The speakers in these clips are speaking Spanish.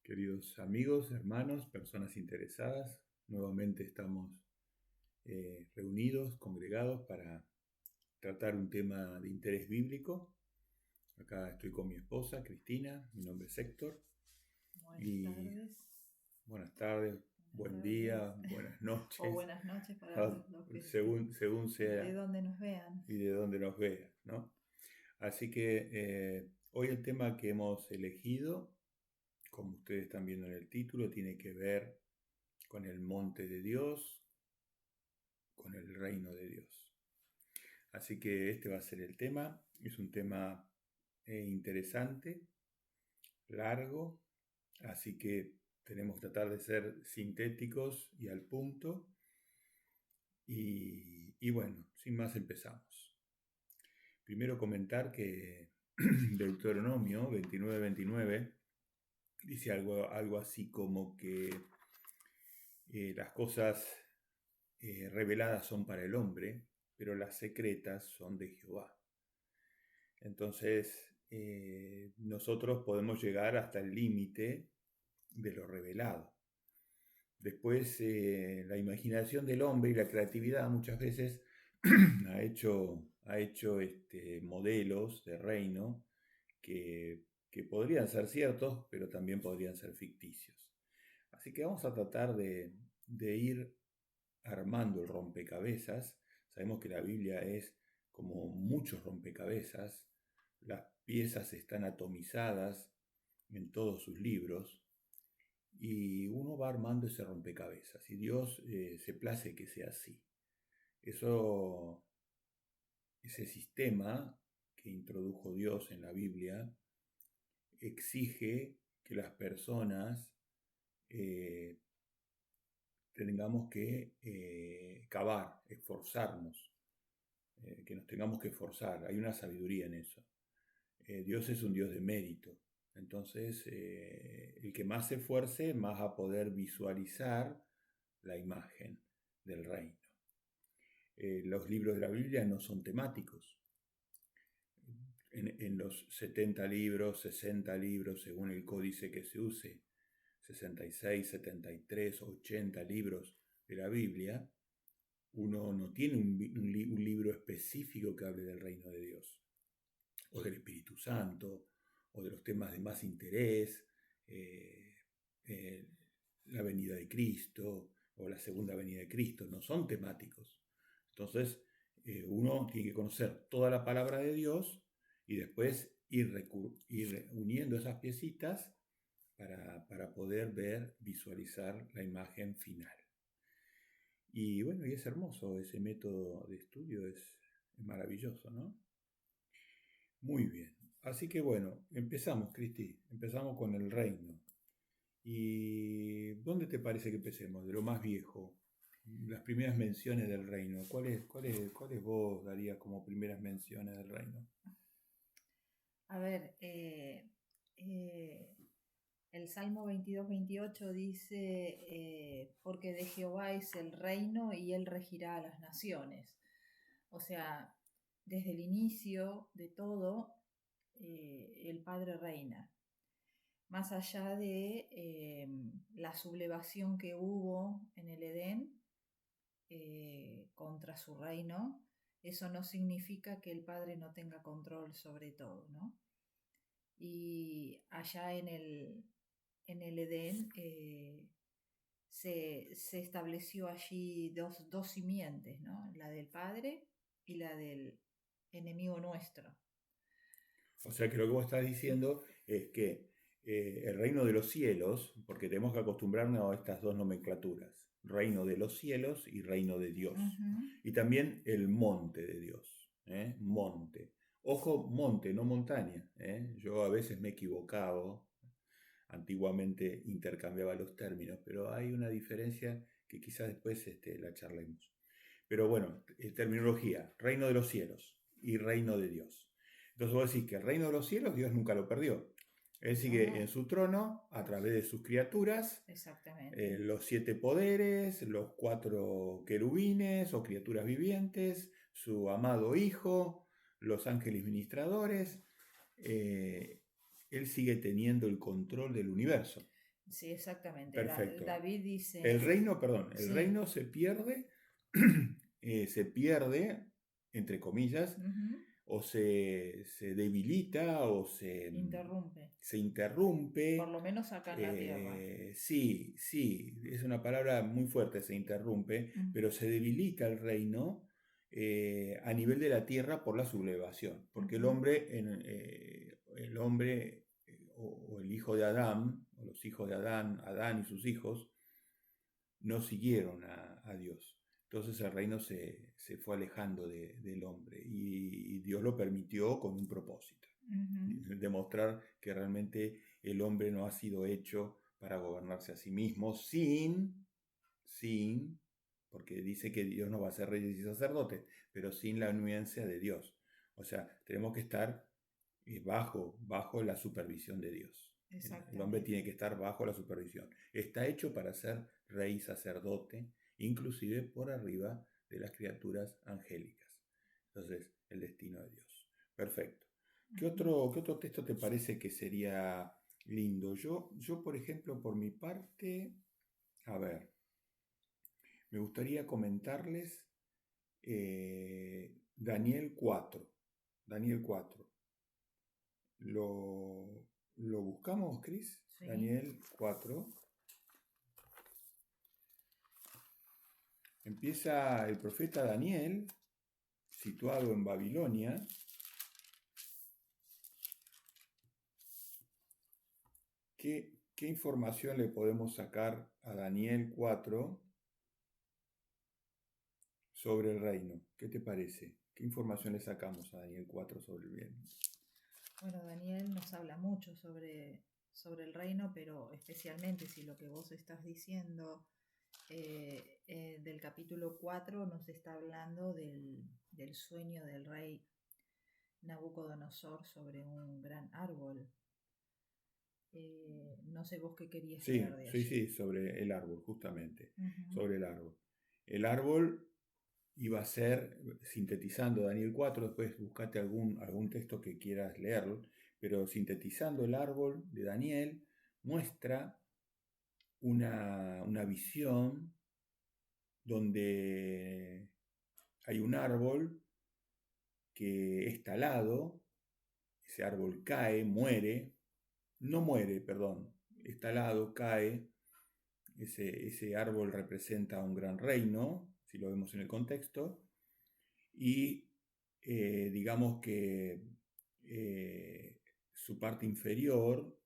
Queridos amigos, hermanos, personas interesadas, nuevamente estamos reunidos, congregados para tratar un tema de interés bíblico. Acá estoy con mi esposa, Cristina, mi nombre es Héctor. Buenas tardes. Buenas tardes, buen día, buenas noches. O buenas noches para los que según sea de donde nos vean. y de donde nos vean, ¿no? Así que hoy el tema que hemos elegido, como ustedes están viendo en el título, tiene que ver con el monte de Dios, con el reino de Dios. Así que este va a ser el tema. Es un tema interesante, largo, así que tenemos que tratar de ser sintéticos y al punto. Y bueno, sin más empezamos. Primero comentar que Deuteronomio 29:29 dice algo así como que las cosas reveladas son para el hombre, pero las secretas son de Jehová. Entonces, nosotros podemos llegar hasta el límite de lo revelado. Después, la imaginación del hombre y la creatividad muchas veces ha hecho modelos de reino que podrían ser ciertos, pero también podrían ser ficticios. Así que vamos a tratar de ir armando el rompecabezas. Sabemos que la Biblia es como muchos rompecabezas. Las piezas están atomizadas en todos sus libros y uno va armando ese rompecabezas y Dios se place que sea así. Ese sistema que introdujo Dios en la Biblia exige que las personas tengamos que cavar, esforzarnos, que nos tengamos que esforzar. Hay una sabiduría en eso. Dios es un Dios de mérito. Entonces, el que más se esfuerce, más va a poder visualizar la imagen del reino. Los libros de la Biblia no son temáticos. En los 70 libros, 60 libros, según el códice que se use, 66, 73, 80 libros de la Biblia, uno no tiene un libro específico que hable del reino de Dios, o del Espíritu Santo, o de los temas de más interés, la venida de Cristo, o la segunda venida de Cristo, no son temáticos. Entonces, uno tiene que conocer toda la palabra de Dios y después ir uniendo esas piecitas para poder ver, visualizar la imagen final. Y bueno, y es hermoso, ese método de estudio es maravilloso, ¿no? Muy bien, así que bueno, empezamos, Cristi, empezamos con el reino. ¿Y dónde te parece que empecemos? De lo más viejo, las primeras menciones del reino. ¿Cuáles vos darías como primeras menciones del reino? A ver, el Salmo 22-28 dice, porque de Jehová es el reino y él regirá a las naciones. O sea, desde el inicio de todo, el Padre reina. Más allá de la sublevación que hubo en el Edén contra su reino, eso no significa que el Padre no tenga control sobre todo, ¿no? Y allá en el Edén se estableció allí dos simientes, ¿no? La del Padre y la del enemigo nuestro. O sea que lo que vos estás diciendo es que el reino de los cielos, porque tenemos que acostumbrarnos a estas dos nomenclaturas, reino de los cielos y reino de Dios. Uh-huh. Y también el monte de Dios, monte. Ojo, monte, no montaña. Yo a veces me he equivocado, antiguamente intercambiaba los términos, pero hay una diferencia que quizás después la charlemos. Pero bueno, terminología, reino de los cielos y reino de Dios. Entonces vos decís que el reino de los cielos Dios nunca lo perdió. Él sigue en su trono a través de sus criaturas. Exactamente. Los 7 poderes, los 4 querubines o criaturas vivientes, su amado Hijo, los ángeles ministradores. Él sigue teniendo el control del universo. Sí, exactamente. Perfecto. David El dice, reino, perdón, el sí, reino se pierde, entre comillas, ujú, o se debilita o interrumpe, se por interrumpe. lo menos acá en la tierra. Sí, sí, es una palabra muy fuerte, se interrumpe, Mm, pero se debilita el reino a nivel de la tierra por la sublevación, porque ujú, el hombre o el hijo de Adán, o los hijos de Adán, Adán y sus hijos, no siguieron a Dios. Entonces el reino se fue alejando del hombre y Dios lo permitió con un propósito, ujú, demostrar que realmente el hombre no ha sido hecho para gobernarse a sí mismo sin, porque dice que Dios no va a ser reyes y sacerdotes, pero sin la anuencia de Dios. O sea, tenemos que estar bajo la supervisión de Dios. El hombre exactamente. tiene que estar bajo la supervisión. Está hecho para ser rey y sacerdote, inclusive por arriba de las criaturas angélicas. Entonces, el destino de Dios. Perfecto. Ujú. Qué otro texto te parece que sería lindo? Yo, por ejemplo, por mi parte, a ver, me gustaría comentarles Daniel 4. Daniel 4. ¿Lo buscamos, Cris? Sí. Daniel 4. Empieza el profeta Daniel, situado en Babilonia. ¿Qué información le podemos sacar a Daniel 4 sobre el reino? ¿Qué te parece? ¿Qué información le sacamos a Daniel 4 sobre el bien? Bueno, Daniel nos habla mucho sobre el reino, pero especialmente si lo que vos estás diciendo del capítulo 4 nos está hablando del sueño del rey Nabucodonosor sobre un gran árbol. No sé vos qué querías leer Sí, de sí, allí. sí, sobre el árbol, justamente. Ujú, Sobre el árbol. El árbol iba a ser, sintetizando Daniel 4, después buscate algún texto que quieras leer, pero sintetizando el árbol de Daniel, muestra una visión donde hay un árbol que es talado, ese árbol cae, perdón, es talado, cae, ese árbol representa un gran reino, si lo vemos en el contexto, y digamos que su parte inferior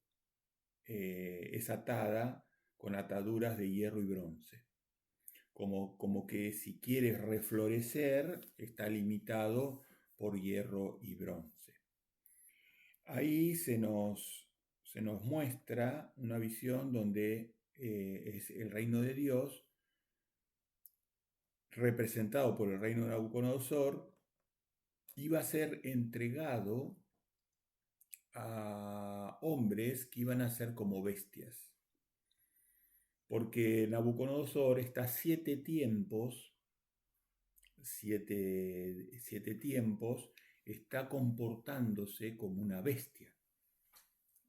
es atada con ataduras de hierro y bronce. Como que si quieres reflorecer está limitado por hierro y bronce. Ahí se nos muestra una visión donde es el reino de Dios representado por el reino de Nabucodonosor, iba a ser entregado a hombres que iban a ser como bestias. Porque Nabucodonosor está siete tiempos, está comportándose como una bestia.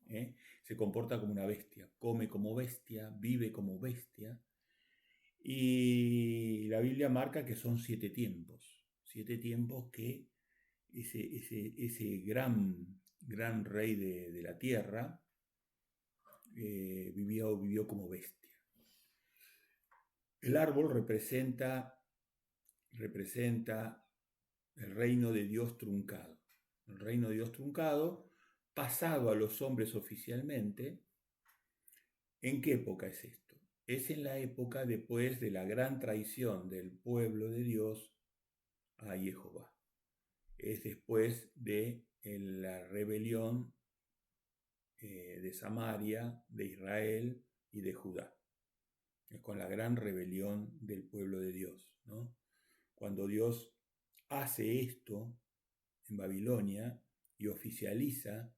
¿Eh? Se comporta como una bestia, come como bestia, vive como bestia. Y la Biblia marca que son siete tiempos que ese gran rey de la tierra vivió como bestia. El árbol representa el reino de Dios truncado. El reino de Dios truncado, pasado a los hombres oficialmente. ¿En qué época es esto? Es en la época después de la gran traición del pueblo de Dios a Jehová. Es después de la rebelión de Samaria, de Israel y de Judá. Es con la gran rebelión del pueblo de Dios, ¿no? Cuando Dios hace esto en Babilonia y oficializa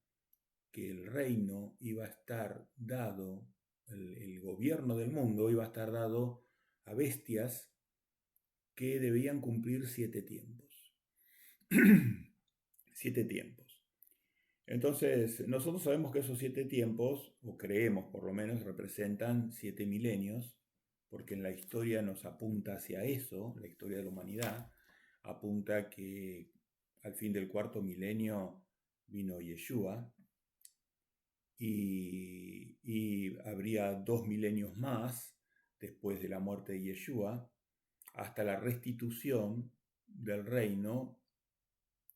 que el reino iba a estar dado, el gobierno del mundo iba a estar dado a bestias que debían cumplir 7 tiempos. 7 tiempos. Entonces, nosotros sabemos que esos 7 tiempos, o creemos por lo menos, representan 7 milenios, porque en la historia nos apunta hacia eso, la historia de la humanidad, apunta que al fin del cuarto milenio vino Yeshua y habría 2 milenios más después de la muerte de Yeshua, hasta la restitución del reino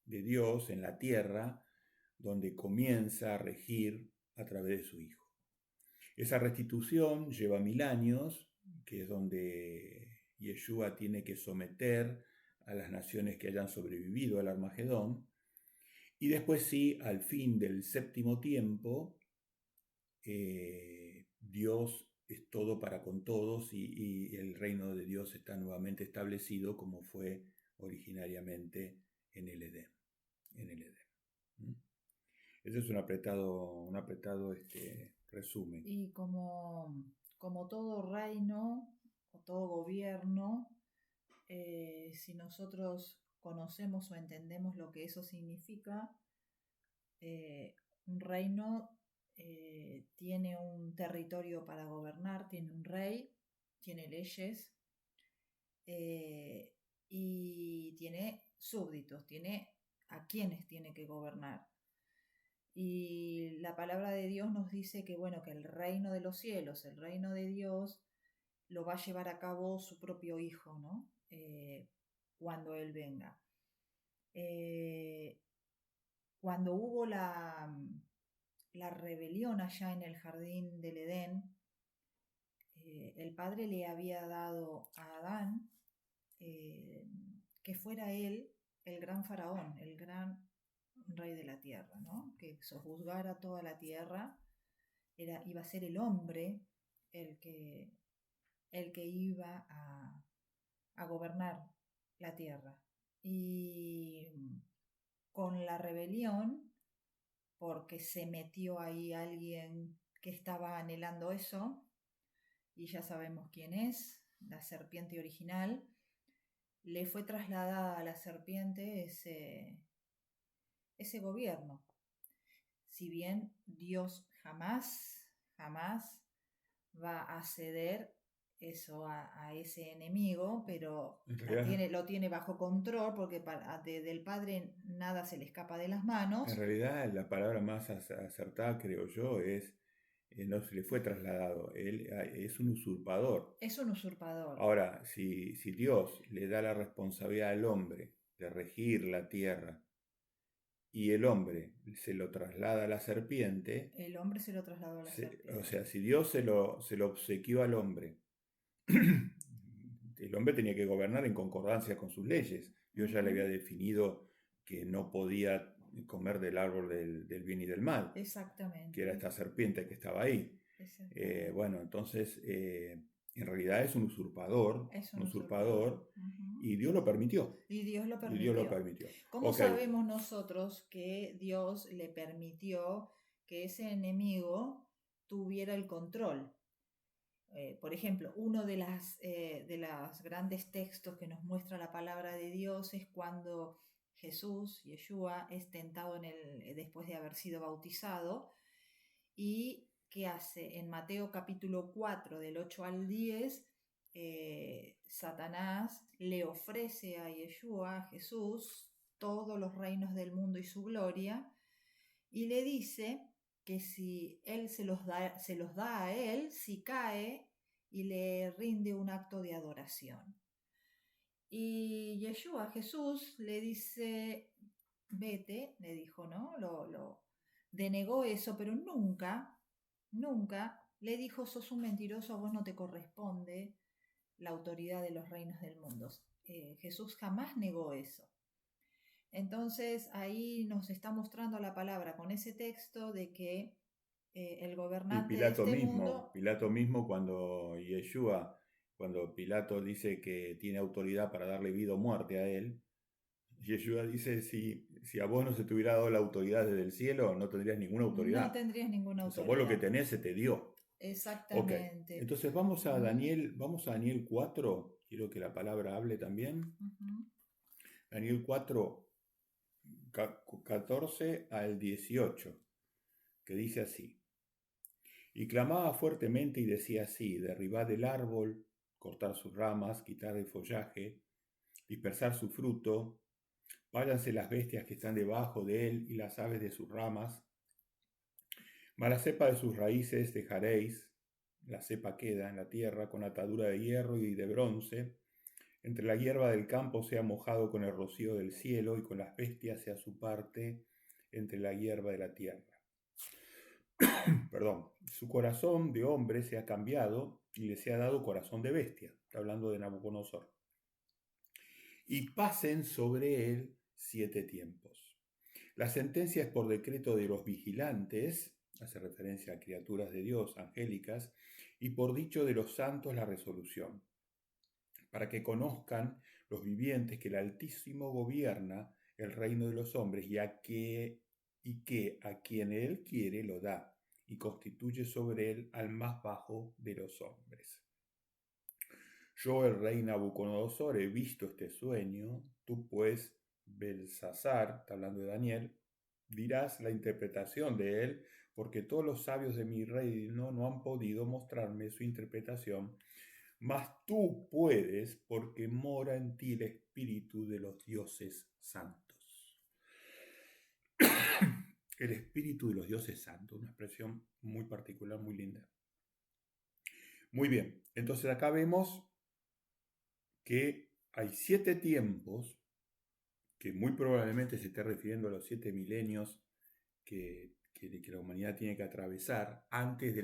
de Dios en la tierra, donde comienza a regir a través de su Hijo. Esa restitución lleva 1000 años, que es donde Yeshua tiene que someter a las naciones que hayan sobrevivido al Armagedón, y después sí, al fin del séptimo tiempo, Dios es todo para con todos y el reino de Dios está nuevamente establecido como fue originariamente en el Edén. ¿Mm? Ese es un apretado resumen. Y como todo reino o todo gobierno, si nosotros conocemos o entendemos lo que eso significa, un reino tiene un territorio para gobernar, tiene un rey, tiene leyes y tiene súbditos, tiene a quienes tiene que gobernar. Y la palabra de Dios nos dice que, bueno, que el reino de los cielos, el reino de Dios, lo va a llevar a cabo su propio Hijo, ¿no? Cuando Él venga. Cuando hubo la rebelión allá en el jardín del Edén, el Padre le había dado a Adán que fuera él el gran faraón, el gran rey de la tierra, ¿no? Que sojuzgara toda la tierra, iba a ser el hombre el que iba a gobernar la tierra. Y con la rebelión, porque se metió ahí alguien que estaba anhelando eso, y ya sabemos quién es, la serpiente original, le fue trasladada a la serpiente ese gobierno. Si bien Dios jamás va a ceder eso a ese enemigo, pero lo tiene bajo control, porque del Padre nada se le escapa de las manos. En realidad, la palabra más acertada, creo yo, es no se le fue trasladado, él es un usurpador. Es un usurpador. Ahora, si Dios le da la responsabilidad al hombre de regir la tierra y el hombre se lo traslada a la serpiente, el hombre se lo trasladó a la serpiente. O sea, si Dios se lo obsequió al hombre, el hombre tenía que gobernar en concordancia con sus leyes. Dios ya le había definido que no podía comer del árbol del bien y del mal. Exactamente. Que era esta serpiente que estaba ahí. Bueno, entonces, en realidad es un usurpador. Y Dios lo permitió. Y Dios lo permitió. ¿Cómo sabemos nosotros que Dios le permitió que ese enemigo tuviera el control? Por ejemplo, uno de los grandes textos que nos muestra la palabra de Dios es cuando Jesús, Yeshua, es tentado después de haber sido bautizado. ¿Y qué hace? En Mateo capítulo 4, del 8 al 10, Satanás le ofrece a Yeshua, a Jesús, todos los reinos del mundo y su gloria, y le dice que si él se los da a él, si cae y le rinde un acto de adoración. Y Yeshua, Jesús, le dice, vete, le dijo, ¿no? Lo denegó eso, pero nunca le dijo, sos un mentiroso, a vos no te corresponde la autoridad de los reinos del mundo. Jesús jamás negó eso. Entonces ahí nos está mostrando la palabra con ese texto de que el gobernante de este mundo... Pilato mismo cuando Pilato dice que tiene autoridad para darle vida o muerte a él, Yeshua dice, si a vos no se te hubiera dado la autoridad desde el cielo, no tendrías ninguna autoridad. No tendrías ninguna autoridad. O sea, vos lo que tenés se te dio. Exactamente. Okay. Entonces vamos a Daniel 4, quiero que la palabra hable también. Daniel 4, 14 al 18, que dice así: y clamaba fuertemente y decía así: derribad el árbol, cortar sus ramas, quitar el follaje, dispersar su fruto, váyanse las bestias que están debajo de él y las aves de sus ramas, mas la cepa de sus raíces dejaréis, la cepa queda en la tierra con atadura de hierro y de bronce, entre la hierba del campo sea mojado con el rocío del cielo y con las bestias sea su parte entre la hierba de la tierra. Perdón, su corazón de hombre se ha cambiado y le sea dado corazón de bestia. Está hablando de Nabucodonosor. Y pasen sobre él 7 tiempos. La sentencia es por decreto de los vigilantes, hace referencia a criaturas de Dios, angélicas, y por dicho de los santos la resolución, para que conozcan los vivientes que el Altísimo gobierna el reino de los hombres y que a quien él quiere lo da y constituye sobre él al más bajo de los hombres. Yo, el rey Nabucodonosor, he visto este sueño, tú pues, Belsasar, está hablando de Daniel, dirás la interpretación de él, porque todos los sabios de mi reino no han podido mostrarme su interpretación, mas tú puedes, porque mora en ti el espíritu de los dioses santos. El espíritu de los dioses santos, una expresión muy particular, muy linda. Muy bien, entonces acá vemos que hay 7 tiempos, que muy probablemente se esté refiriendo a los 7 milenios que la humanidad tiene que atravesar antes de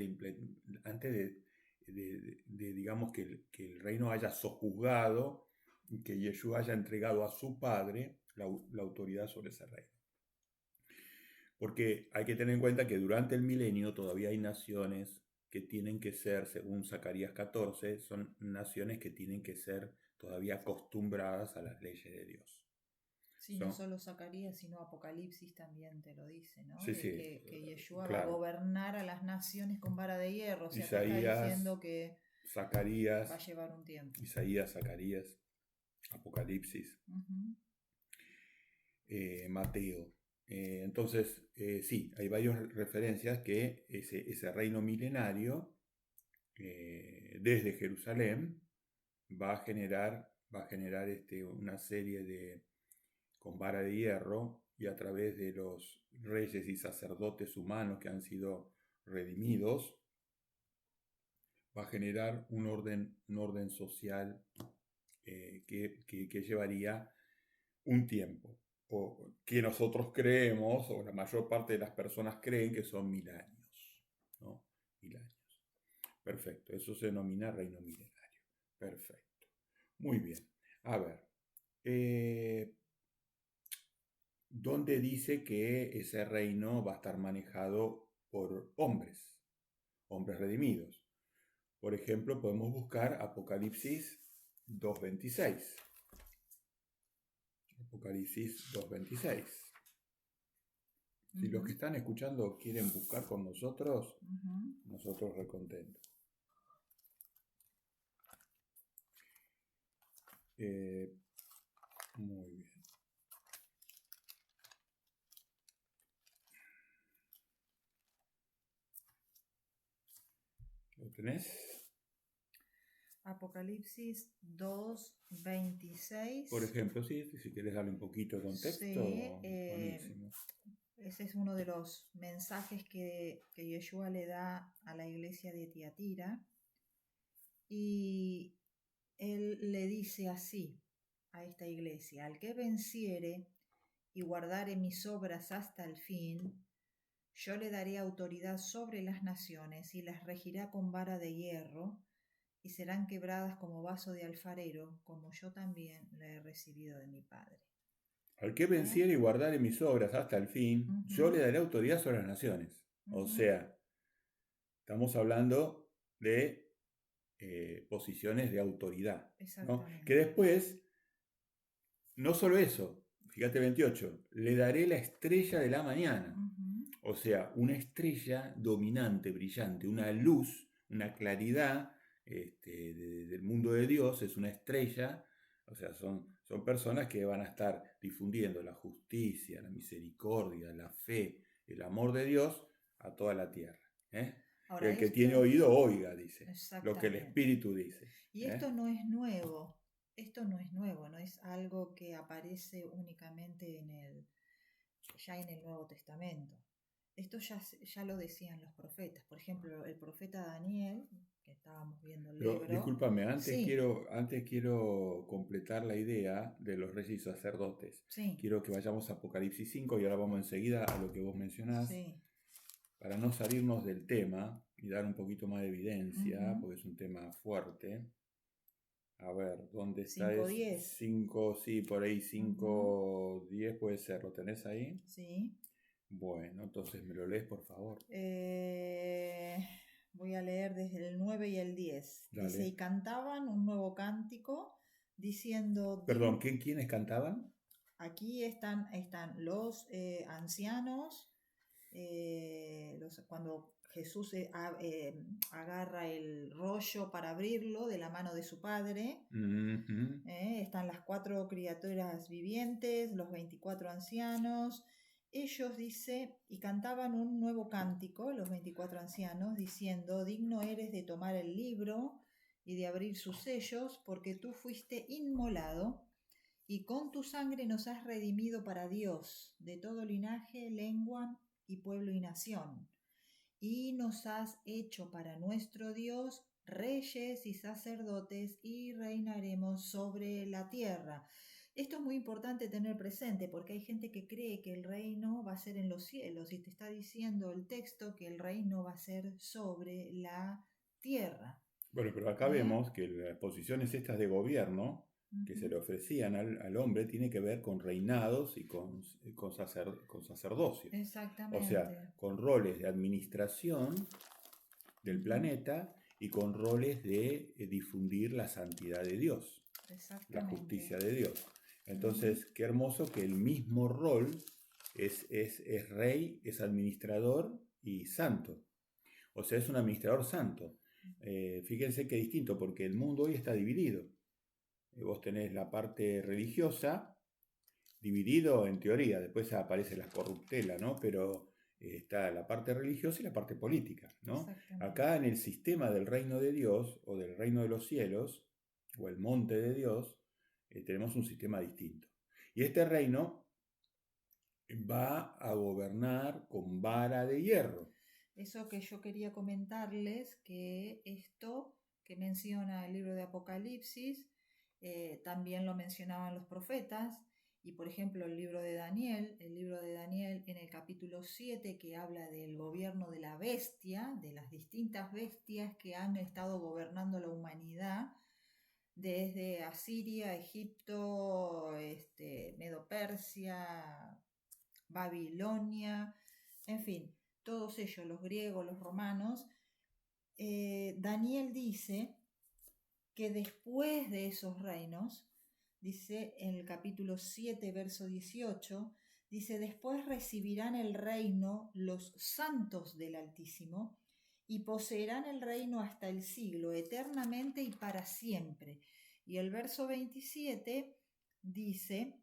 digamos, que el reino haya sojuzgado y que Yeshua haya entregado a su padre la autoridad sobre ese reino. Porque hay que tener en cuenta que durante el milenio todavía hay naciones que tienen que ser, según Zacarías 14, son naciones que tienen que ser todavía acostumbradas a las leyes de Dios. Sí, no solo Zacarías, sino Apocalipsis también te lo dice, ¿no? Sí, sí, que Yeshua claro. va a gobernar a las naciones con vara de hierro. O sea, Isaías, te está diciendo que Zacarías, va a llevar un tiempo. Isaías, Zacarías, Apocalipsis, Mateo. Entonces, sí, hay varias referencias que ese reino milenario desde Jerusalén va a generar una serie de, con vara de hierro, y a través de los reyes y sacerdotes humanos que han sido redimidos, va a generar un orden social que llevaría un tiempo, o que nosotros creemos, o la mayor parte de las personas creen que son 1000 años, ¿no? 1000 años. Perfecto, eso se denomina reino milenario. Perfecto. Muy bien. A ver, ¿dónde dice que ese reino va a estar manejado por hombres redimidos? Por ejemplo, podemos buscar Apocalipsis 2.26. Apocalipsis 2.26. Si los que están escuchando quieren buscar con nosotros, nosotros recontentos. Muy bien. ¿Lo tenés? Apocalipsis 2:26. Por ejemplo, sí, si quieres darle un poquito de contexto, sí, buenísimo. Ese es uno de los mensajes que Yeshua le da a la iglesia de Tiatira. Y él le dice así a esta iglesia: al que venciere y guardare mis obras hasta el fin, yo le daré autoridad sobre las naciones y las regirá con vara de hierro, y serán quebradas como vaso de alfarero, como yo también le he recibido de mi Padre. Al que venciere y guardare mis obras hasta el fin, yo le daré autoridad sobre las naciones. O sea, estamos hablando de posiciones de autoridad, ¿no? Que después, no solo eso, fíjate 28, le daré la estrella de la mañana. O sea, una estrella dominante, brillante, una luz, una claridad del mundo de Dios, es una estrella O sea, son personas que van a estar difundiendo la justicia, la misericordia, la fe, el amor de Dios a toda la tierra. ¿Eh? Ahora, El que tiene esto, oído, oiga, dice, lo que el exactamente. Espíritu dice. Y ¿Eh? esto no es nuevo. Esto no es nuevo, no es algo que aparece únicamente ya en el Nuevo Testamento. Esto ya lo decían los profetas. Por ejemplo, el profeta Daniel, que estábamos viendo el Pero libro, discúlpame, sí, antes quiero completar la idea de los reyes y sacerdotes. sí, Quiero que vayamos a Apocalipsis 5 y ahora vamos enseguida a lo que vos mencionás, sí. para no salirnos del tema y dar un poquito más de evidencia, Ujú. porque es un tema fuerte. A ver, ¿dónde está? Cinco Es diez. 5, sí, por ahí Ujú. 5:10 puede ser. ¿Lo tenés ahí? Sí. Bueno, entonces me lo lees, por favor. Eh, Voy a leer desde el 9 y el 10. Dice, Dale. y cantaban un nuevo cántico diciendo, Perdón, ¿quiénes cantaban? aquí están los ancianos, cuando Jesús agarra el rollo para abrirlo de la mano de su padre. Ujú. Están las 4 criaturas vivientes, los 24 ancianos. Ellos, dice, y cantaban un nuevo cántico, los 24 ancianos, diciendo, digno eres de tomar el libro y de abrir sus sellos, porque tú fuiste inmolado y con tu sangre nos has redimido para Dios de todo linaje, lengua y pueblo y nación. Y nos has hecho para nuestro Dios reyes y sacerdotes y reinaremos sobre la tierra. Esto es muy importante tener presente porque hay gente que cree que el reino va a ser en los cielos y te está diciendo el texto que el reino va a ser sobre la tierra. Bueno, pero acá ¿Eh? vemos que las posiciones estas de gobierno que se le Ujú. ofrecían al hombre tiene que ver con reinados y con sacerdocio. O sea, Exactamente. con roles de administración del Ujú. planeta y con roles de difundir la santidad de Dios, la Exactamente. justicia de Dios. Ujú. Entonces, qué hermoso que el mismo rol es rey, es administrador y santo. O sea, es un administrador santo. Fíjense qué distinto, porque el mundo hoy está dividido. Vos tenés la parte religiosa, dividido en teoría, después aparece la corruptela, ¿no? Pero está la parte religiosa y la parte política, ¿no? Acá Exactamente. en el sistema del reino de Dios, o del reino de los cielos, o el monte de Dios, tenemos un sistema distinto. Y este reino va a gobernar con vara de hierro. Eso que yo quería comentarles, que esto que menciona el libro de Apocalipsis, también lo mencionaban los profetas, y por ejemplo el libro de Daniel en el capítulo 7 que habla del gobierno de la bestia, de las distintas bestias que han estado gobernando la humanidad, desde Asiria, Egipto, Medo-Persia, Babilonia, en fin, todos ellos, los griegos, los romanos. Daniel dice que después de esos reinos, dice en el capítulo 7, verso 18, dice, después recibirán el reino los santos del Altísimo y poseerán el reino hasta el siglo, eternamente y para siempre. Y el verso 27 dice,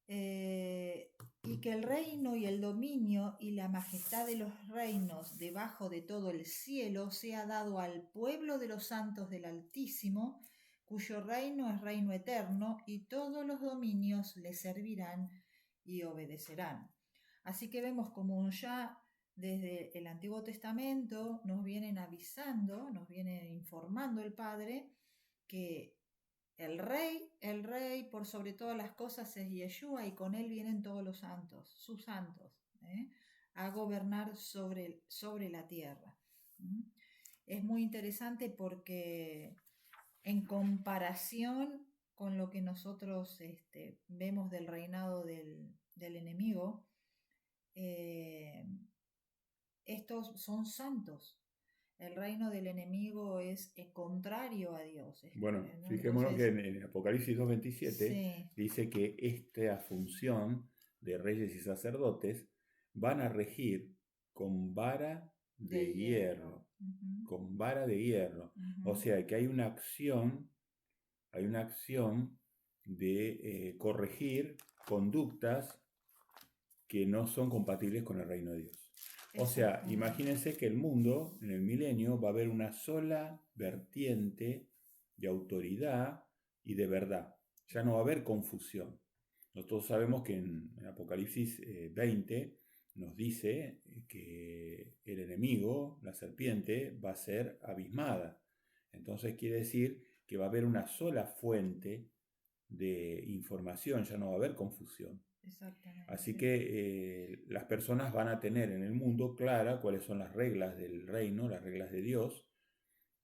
y que el reino y el dominio y la majestad de los reinos debajo de todo el cielo sea dado al pueblo de los santos del Altísimo, cuyo reino es reino eterno, y todos los dominios le servirán y obedecerán. Así que vemos como ya desde el Antiguo Testamento nos vienen avisando, nos viene informando el Padre que el rey por sobre todas las cosas es Yeshua y con él vienen todos los santos, sus santos, a gobernar sobre la tierra. ¿Mm? Es muy interesante porque en comparación con lo que nosotros vemos del reinado del enemigo, eh, estos son santos. El reino del enemigo es contrario a Dios. Bueno, ¿No? fijémonos que Entonces, en Apocalipsis 2:27 sí, dice que esta función de reyes y sacerdotes van a regir con vara de de hierro. hierro, Ujú, con vara de hierro. O ujú. sea que hay una acción hay una acción de corregir conductas que no son compatibles con el reino de Dios. O sea, imagínense que el mundo, en el milenio, va a haber una sola vertiente de autoridad y de verdad. Ya no va a haber confusión. Nosotros sabemos que en Apocalipsis 20 nos dice que el enemigo, la serpiente, va a ser abismada. Entonces quiere decir que va a haber una sola fuente de información, ya no va a haber confusión. Exactamente. Así que las personas van a tener en el mundo clara cuáles son las reglas del reino, las reglas de Dios,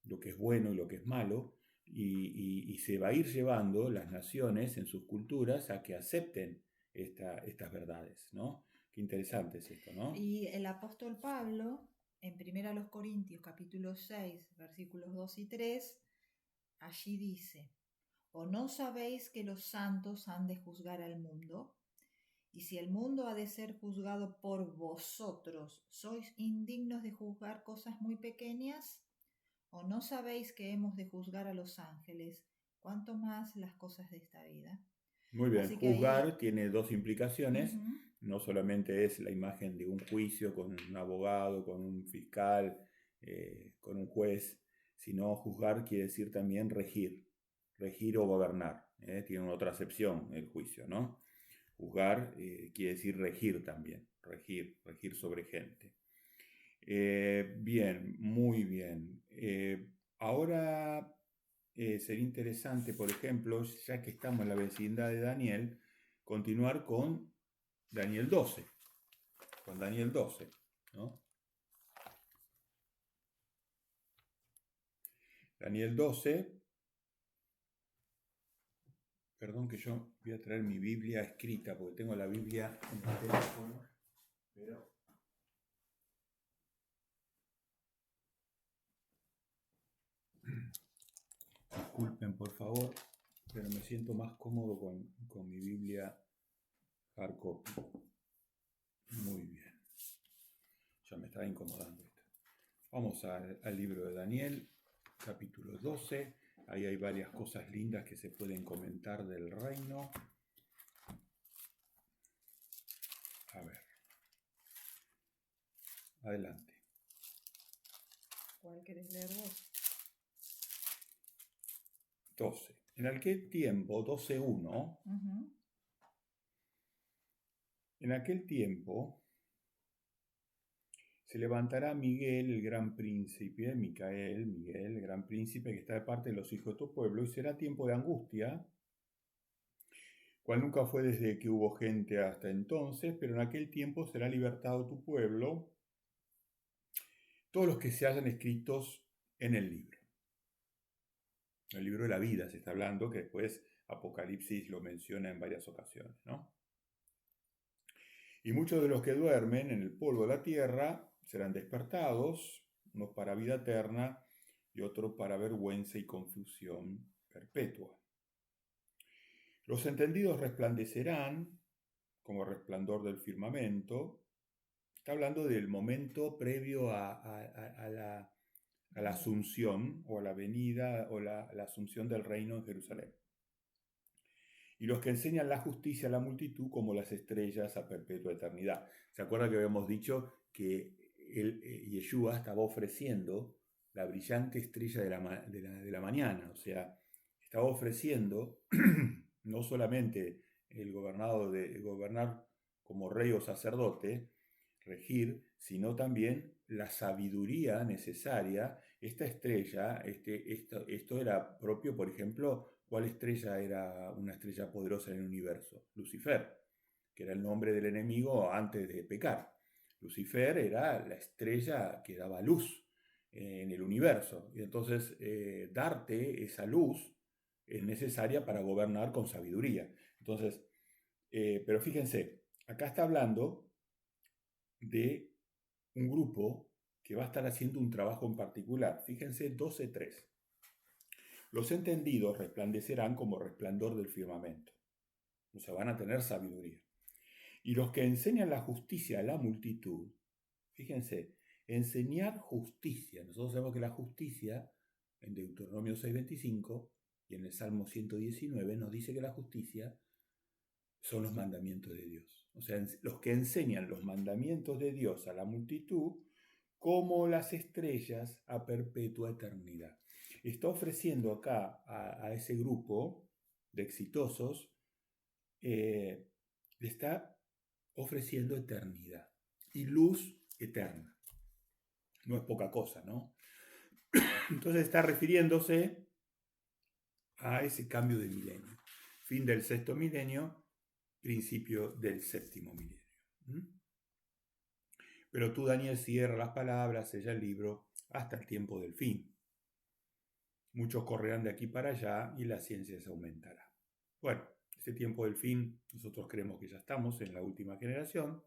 lo que es bueno y lo que es malo, y se va a ir llevando las naciones en sus culturas a que acepten estas verdades, ¿no? Qué interesante es esto, ¿no? Y el apóstol Pablo, en 1 Corintios capítulo 6, versículos 2 y 3, allí dice: ¿O no sabéis que los santos han de juzgar al mundo? Y si el mundo ha de ser juzgado por vosotros, ¿sois indignos de juzgar cosas muy pequeñas? ¿O no sabéis que hemos de juzgar a los ángeles, cuánto más las cosas de esta vida? Muy bien, Así que juzgar ahí, tiene dos implicaciones. ujú, No solamente es la imagen de un juicio con un abogado, con un fiscal, con un juez, sino juzgar quiere decir también regir o gobernar. Tiene una otra acepción el juicio, ¿no? Juzgar quiere decir regir también, regir sobre gente. Bien, muy bien. Ahora sería interesante, por ejemplo, ya que estamos en la vecindad de Daniel, continuar con Daniel 12. Con Daniel 12, ¿no? Daniel 12, perdón que yo voy a traer mi Biblia escrita, porque tengo la Biblia en el teléfono, pero... Disculpen, por favor, pero me siento más cómodo con mi Biblia hard copy. Muy bien. Ya me estaba incomodando esto. Vamos al libro de Daniel, capítulo 12. Ahí hay varias cosas lindas que se pueden comentar del reino. A ver. Adelante. ¿cuál querés leer vos? 12. En aquel tiempo, 12.1, Ujú. en aquel tiempo se levantará Miguel, el gran príncipe, Miguel, el gran príncipe que está de parte de los hijos de tu pueblo, y será tiempo de angustia, cual nunca fue desde que hubo gente hasta entonces, pero en aquel tiempo será libertado tu pueblo, todos los que se hayan escritos en el libro de la vida se está hablando, que después Apocalipsis lo menciona en varias ocasiones, ¿no? Y muchos de los que duermen en el polvo de la tierra serán despertados, unos para vida eterna y otros para vergüenza y confusión perpetua. Los entendidos resplandecerán como resplandor del firmamento. Está hablando del momento previo a la asunción o a la venida o la asunción del reino en Jerusalén. Y los que enseñan la justicia a la multitud como las estrellas a perpetua eternidad. ¿Se acuerda que habíamos dicho que Yeshua estaba ofreciendo la brillante estrella de la mañana? O sea, estaba ofreciendo no solamente el gobernar como rey o sacerdote, regir, sino también la sabiduría necesaria. Esta estrella, esto era propio, por ejemplo, ¿cuál estrella era una estrella poderosa en el universo? Lucifer, que era el nombre del enemigo antes de pecar. Lucifer era la estrella que daba luz en el universo. Y entonces darte esa luz es necesaria para gobernar con sabiduría. Entonces, pero fíjense, acá está hablando de un grupo que va a estar haciendo un trabajo en particular. Fíjense 12.3. Los entendidos resplandecerán como resplandor del firmamento. O sea, van a tener sabiduría. Y los que enseñan la justicia a la multitud, fíjense, enseñar justicia. Nosotros sabemos que la justicia, en Deuteronomio 6.25, Y en el Salmo 119 nos dice que la justicia son los mandamientos de Dios. O sea, los que enseñan los mandamientos de Dios a la multitud, como las estrellas a perpetua eternidad. Está ofreciendo acá a ese grupo de exitosos, le está ofreciendo eternidad y luz eterna. No es poca cosa, ¿no? Entonces está refiriéndose a ese cambio de milenio. Fin del sexto milenio, principio del séptimo milenio. Pero tú, Daniel, cierra las palabras, sella el libro hasta el tiempo del fin. Muchos correrán de aquí para allá y la ciencia se aumentará. Bueno, este tiempo del fin, nosotros creemos que ya estamos en la última generación.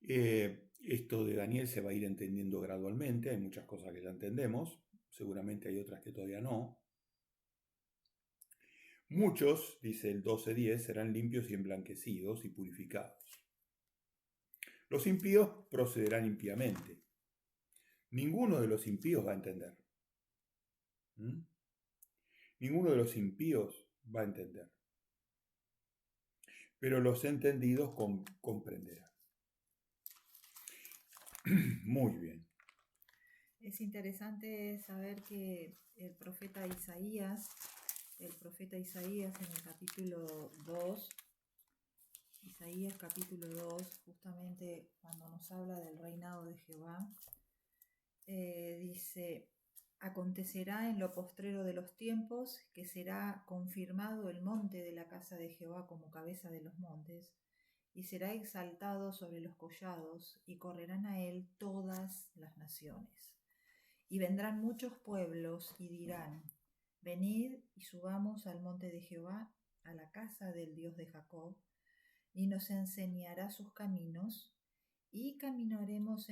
Esto de Daniel se va a ir entendiendo gradualmente, hay muchas cosas que ya entendemos, seguramente hay otras que todavía no. Muchos, dice el 12:10, serán limpios y emblanquecidos y purificados. Los impíos procederán impíamente. Ninguno de los impíos va a entender. Ninguno de los impíos va a entender. Pero los entendidos comprenderán. Muy bien. Es interesante saber que el profeta Isaías en el capítulo 2, Isaías capítulo 2, justamente cuando nos habla del reinado de Jehová, dice: acontecerá en lo postrero de los tiempos que será confirmado el monte de la casa de Jehová como cabeza de los montes, y será exaltado sobre los collados, y correrán a él todas las naciones. Y vendrán muchos pueblos y dirán: venid y subamos al monte de Jehová, a la casa del Dios de Jacob, y nos enseñará sus caminos, y caminaremos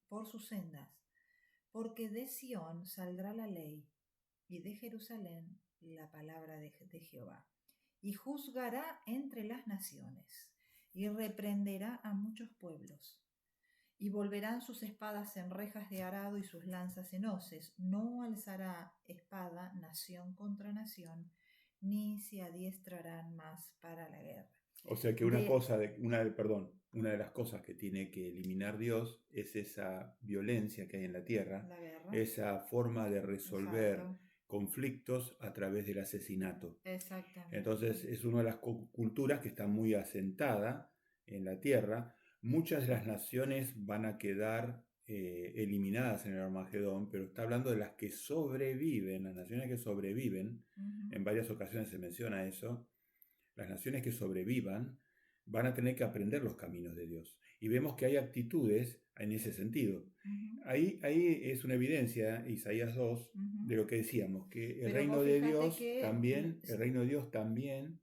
por sus sendas. Porque de Sión saldrá la ley, y de Jerusalén la palabra de Jehová. Y juzgará entre las naciones, y reprenderá a muchos pueblos. Y volverán sus espadas en rejas de arado y sus lanzas en hoces. No alzará espada nación contra nación, ni se adiestrarán más para la guerra. O sea que una de las cosas que tiene que eliminar Dios es esa violencia que hay en la tierra, esa forma de resolver conflictos a través del asesinato. Exactamente. Entonces es una de las culturas que está muy asentada en la tierra. Muchas de las naciones van a quedar eliminadas en el Armagedón, pero está hablando de las que sobreviven, las naciones que sobreviven. En varias ocasiones se menciona eso. Las naciones que sobrevivan van a tener que aprender los caminos de Dios. Y vemos que hay actitudes en ese sentido. Ahí es una evidencia, Isaías 2, de lo que decíamos, que el reino de Dios también, el reino de Dios también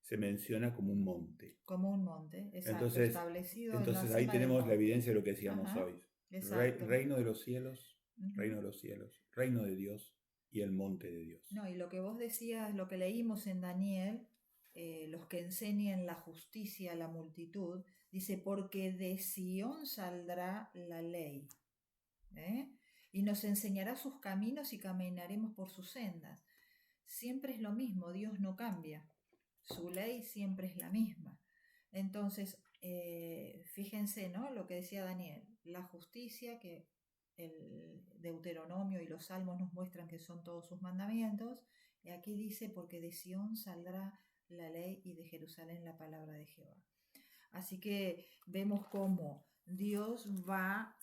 se menciona como un monte. Como un monte, exacto, entonces, establecido. Entonces ahí tenemos la evidencia de lo que decíamos hoy. Reino de los cielos, reino de los cielos, reino de Dios y el monte de Dios. No, y lo que vos decías, lo que leímos en Daniel, los que enseñen la justicia a la multitud, dice: porque de Sión saldrá la ley, y nos enseñará sus caminos y caminaremos por sus sendas. Siempre es lo mismo, Dios no cambia, su ley siempre es la misma. Entonces, fíjense, ¿no?, lo que decía Daniel, la justicia, que el Deuteronomio y los Salmos nos muestran que son todos sus mandamientos, y aquí dice: porque de Sión saldrá la ley y de Jerusalén la palabra de Jehová. Así que vemos cómo Dios va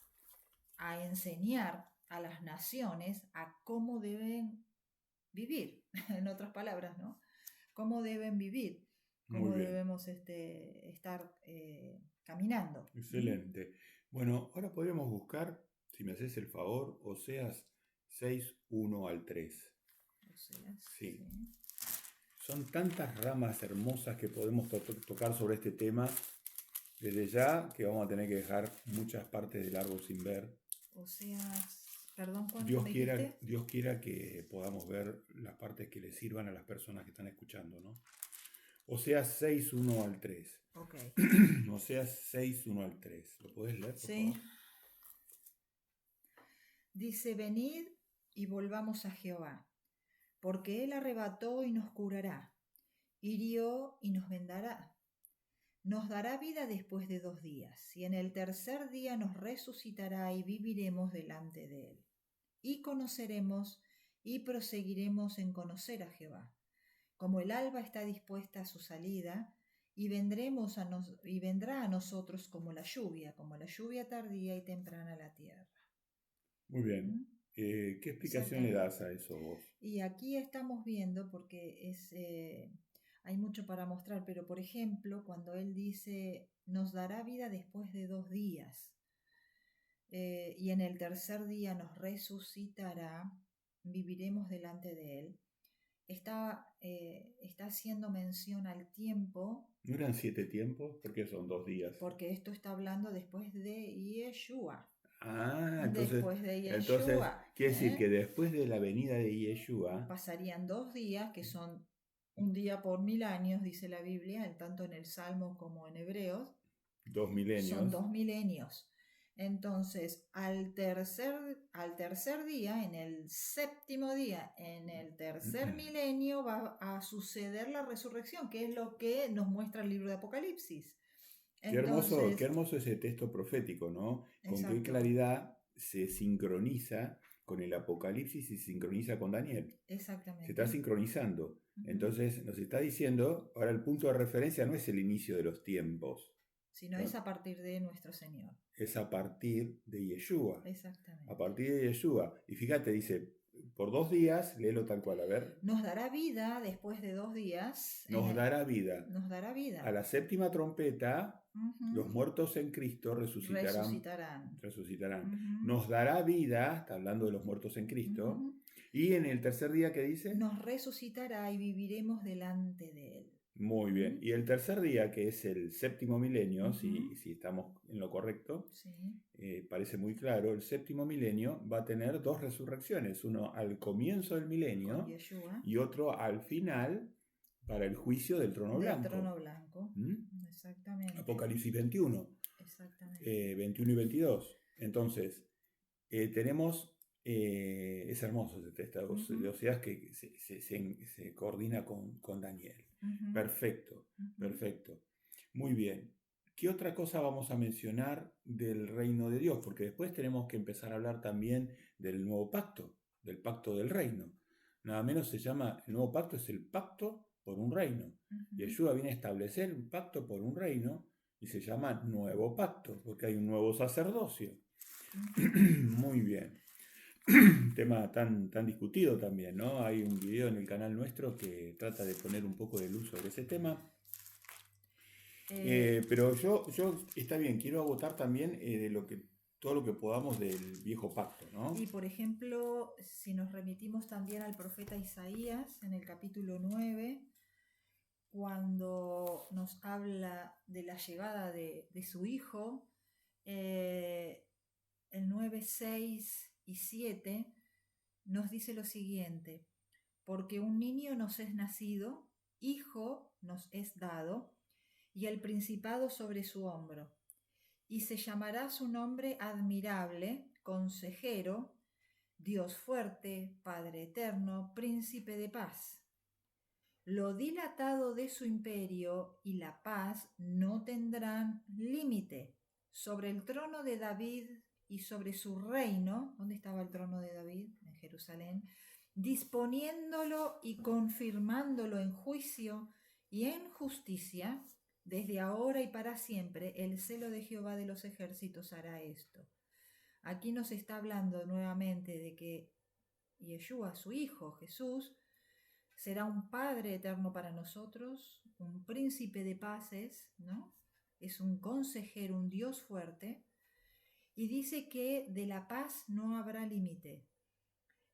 a enseñar a las naciones a cómo deben vivir, en otras palabras, ¿no? Cómo deben vivir, cómo debemos estar caminando. Excelente. Bueno, ahora podríamos buscar, si me haces el favor, Oseas 6, 1 al 3. Oseas, sí. Son tantas ramas hermosas que podemos tocar sobre este tema desde ya, que vamos a tener que dejar muchas partes del árbol sin ver. Oseas, perdón, ¿cuánto me dijiste? Dios quiera que podamos ver las partes que le sirvan a las personas que están escuchando, ¿no? Oseas 6, 1 al 3. Ok. Oseas 6, 1 al 3. ¿Lo podés leer, por favor? Dice: venid y volvamos a Jehová, porque Él arrebató y nos curará, hirió y nos vendará. Nos dará vida después de 2 días, y en el tercer día nos resucitará y viviremos delante de Él. Y conoceremos y proseguiremos en conocer a Jehová, como el alba está dispuesta a su salida, y vendrá a nosotros como la lluvia tardía y temprana a la tierra. Muy bien. ¿Mm? ¿Qué explicación le das a eso vos? Y aquí estamos viendo, porque hay mucho para mostrar, pero por ejemplo, cuando él dice, nos dará vida después de 2 días, y en el tercer día nos resucitará, viviremos delante de él, está haciendo mención al tiempo. ¿No eran 7 tiempos? ¿Por qué son 2 días? Porque esto está hablando después de Yeshua. Entonces quiere decir que después de la venida de Yeshua pasarían 2 días, que son un día por 1000 años, dice la Biblia, tanto en el Salmo como en Hebreos. 2 milenios. Son 2 milenios. Entonces, al tercer día, en el séptimo día, en el tercer milenio, va a suceder la resurrección, que es lo que nos muestra el libro de Apocalipsis. Entonces, qué hermoso ese texto profético, ¿no? Con qué claridad se sincroniza con el Apocalipsis y se sincroniza con Daniel. Exactamente. Se está sincronizando. Entonces nos está diciendo, ahora el punto de referencia no es el inicio de los tiempos, sino es a partir de nuestro Señor. Es a partir de Yeshua. Exactamente. A partir de Yeshua. Y fíjate, dice, por 2 días, léelo tal cual, a ver. Nos dará vida después de 2 días. Nos dará vida. Nos dará vida. A la séptima trompeta, los muertos en Cristo resucitarán. Nos dará vida, está hablando de los muertos en Cristo. Y en el tercer día, ¿qué dice? Nos resucitará y viviremos delante de Él. Muy bien. Y el tercer día, que es el séptimo milenio, si estamos en lo correcto, parece muy claro, el séptimo milenio va a tener 2 resurrecciones, uno al comienzo del milenio y otro al final para el juicio del trono blanco. Exactamente. Apocalipsis 21. Exactamente. 21 y 22. Entonces, tenemos, es hermoso ese texto de Oseas que se coordina con Daniel. Perfecto, perfecto. Muy bien. ¿Qué otra cosa vamos a mencionar del reino de Dios? Porque después tenemos que empezar a hablar también del nuevo pacto, del pacto del reino. Nada menos se llama, el nuevo pacto es el pacto por un reino. Yeshua viene a establecer un pacto por un reino y se llama nuevo pacto, porque hay un nuevo sacerdocio. Muy bien. Tema tan discutido también, ¿no? Hay un video en el canal nuestro que trata de poner un poco de luz sobre ese tema. Pero yo está bien, quiero agotar también de todo lo que podamos del viejo pacto, ¿no? Y por ejemplo, si nos remitimos también al profeta Isaías en el capítulo 9, cuando nos habla de la llegada de su hijo, el 9, 6 y 7 nos dice lo siguiente: porque un niño nos es nacido, hijo nos es dado, y el principado sobre su hombro, y se llamará su nombre admirable, consejero, Dios fuerte, Padre eterno, príncipe de paz. Lo dilatado de su imperio y la paz no tendrán límite sobre el trono de David y sobre su reino. ¿Dónde estaba el trono de David? En Jerusalén. Disponiéndolo y confirmándolo en juicio y en justicia, desde ahora y para siempre. El celo de Jehová de los ejércitos hará esto. Aquí nos está hablando nuevamente de que Yeshua, su hijo Jesús, será un Padre eterno para nosotros, un príncipe de paces, ¿no? Es un consejero, un Dios fuerte, y dice que de la paz no habrá límite,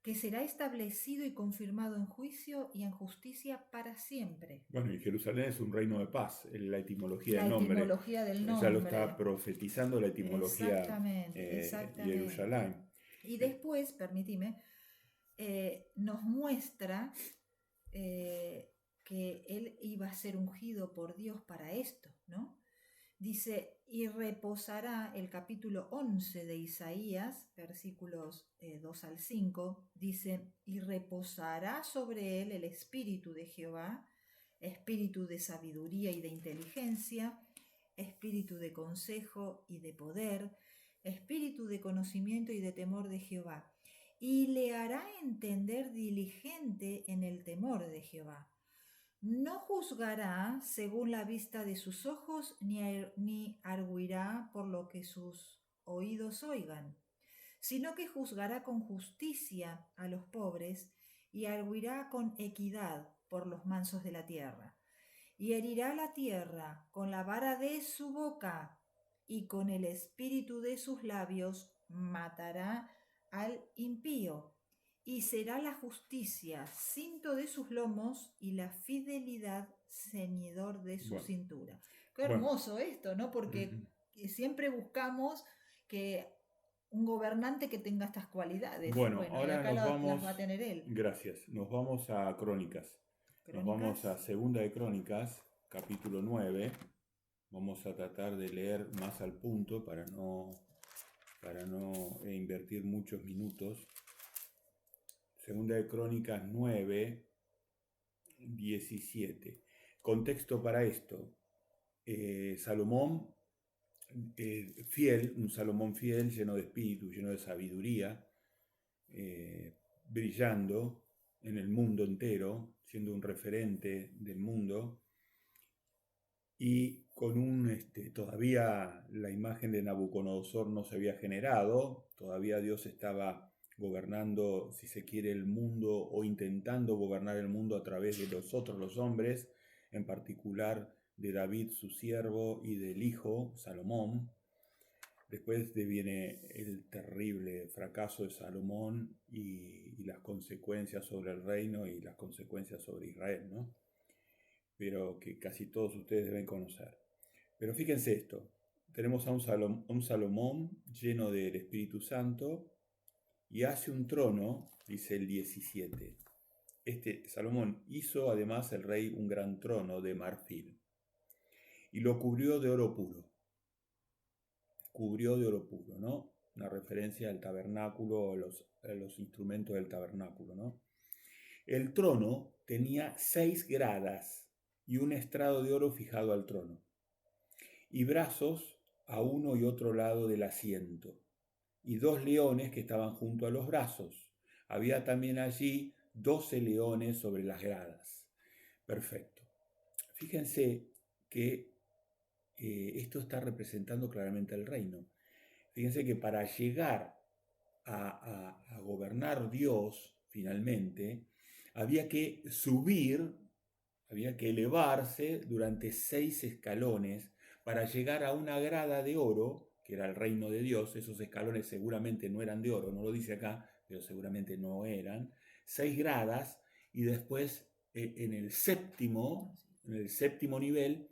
que será establecido y confirmado en juicio y en justicia para siempre. Bueno, y Jerusalén es un reino de paz, la etimología del nombre. La etimología del nombre. Ya lo está profetizando la etimología exactamente. de Jerusalén. Y después, permíteme, nos muestra que él iba a ser ungido por Dios para esto, ¿no? Dice, y reposará, el capítulo 11 de Isaías, versículos 2 al 5, dice, y reposará sobre él el espíritu de Jehová, espíritu de sabiduría y de inteligencia, espíritu de consejo y de poder, espíritu de conocimiento y de temor de Jehová, y le hará entender diligente en el temor de Jehová. No juzgará según la vista de sus ojos, ni arguirá por lo que sus oídos oigan, sino que juzgará con justicia a los pobres y arguirá con equidad por los mansos de la tierra. Y herirá la tierra con la vara de su boca, y con el espíritu de sus labios matará al impío. Y será la justicia cinto de sus lomos y la fidelidad ceñidor de su Bueno, cintura. Qué bueno. hermoso esto, ¿no? Porque siempre buscamos que un gobernante que tenga estas cualidades. Bueno, Y ahora acá nos vamos, las va a tener él. gracias, nos vamos a Crónicas. Nos vamos a Segunda de Crónicas, capítulo 9. Vamos a tratar de leer más al punto para no invertir muchos minutos. Segunda de Crónicas 9, 17. Contexto para esto. Salomón, fiel, un Salomón fiel, lleno de espíritu, lleno de sabiduría, brillando en el mundo entero, siendo un referente del mundo, y con todavía la imagen de Nabucodonosor no se había generado, todavía Dios estaba gobernando, si se quiere, el mundo o intentando gobernar el mundo a través de nosotros los hombres, en particular de David su siervo y del hijo Salomón. Después viene el terrible fracaso de Salomón y las consecuencias sobre el reino y las consecuencias sobre Israel, ¿no? Pero que casi todos ustedes deben conocer. Pero fíjense esto, tenemos a un Salomón lleno del Espíritu Santo y hace un trono, dice el 17. Salomón hizo además el rey un gran trono de marfil y lo cubrió de oro puro. Cubrió de oro puro, ¿no? Una referencia al tabernáculo, a los instrumentos del tabernáculo, ¿no? El trono tenía 6 gradas y un estrado de oro fijado al trono, y brazos a uno y otro lado del asiento, y 2 leones que estaban junto a los brazos. Había también allí 12 leones sobre las gradas. Perfecto. Fíjense que esto está representando claramente el reino. Fíjense que para llegar a gobernar Dios, finalmente, había que subir, había que elevarse durante 6 escalones para llegar a una grada de oro, que era el reino de Dios. Esos escalones seguramente no eran de oro, no lo dice acá, pero seguramente no eran. 6 gradas, y después en el séptimo nivel,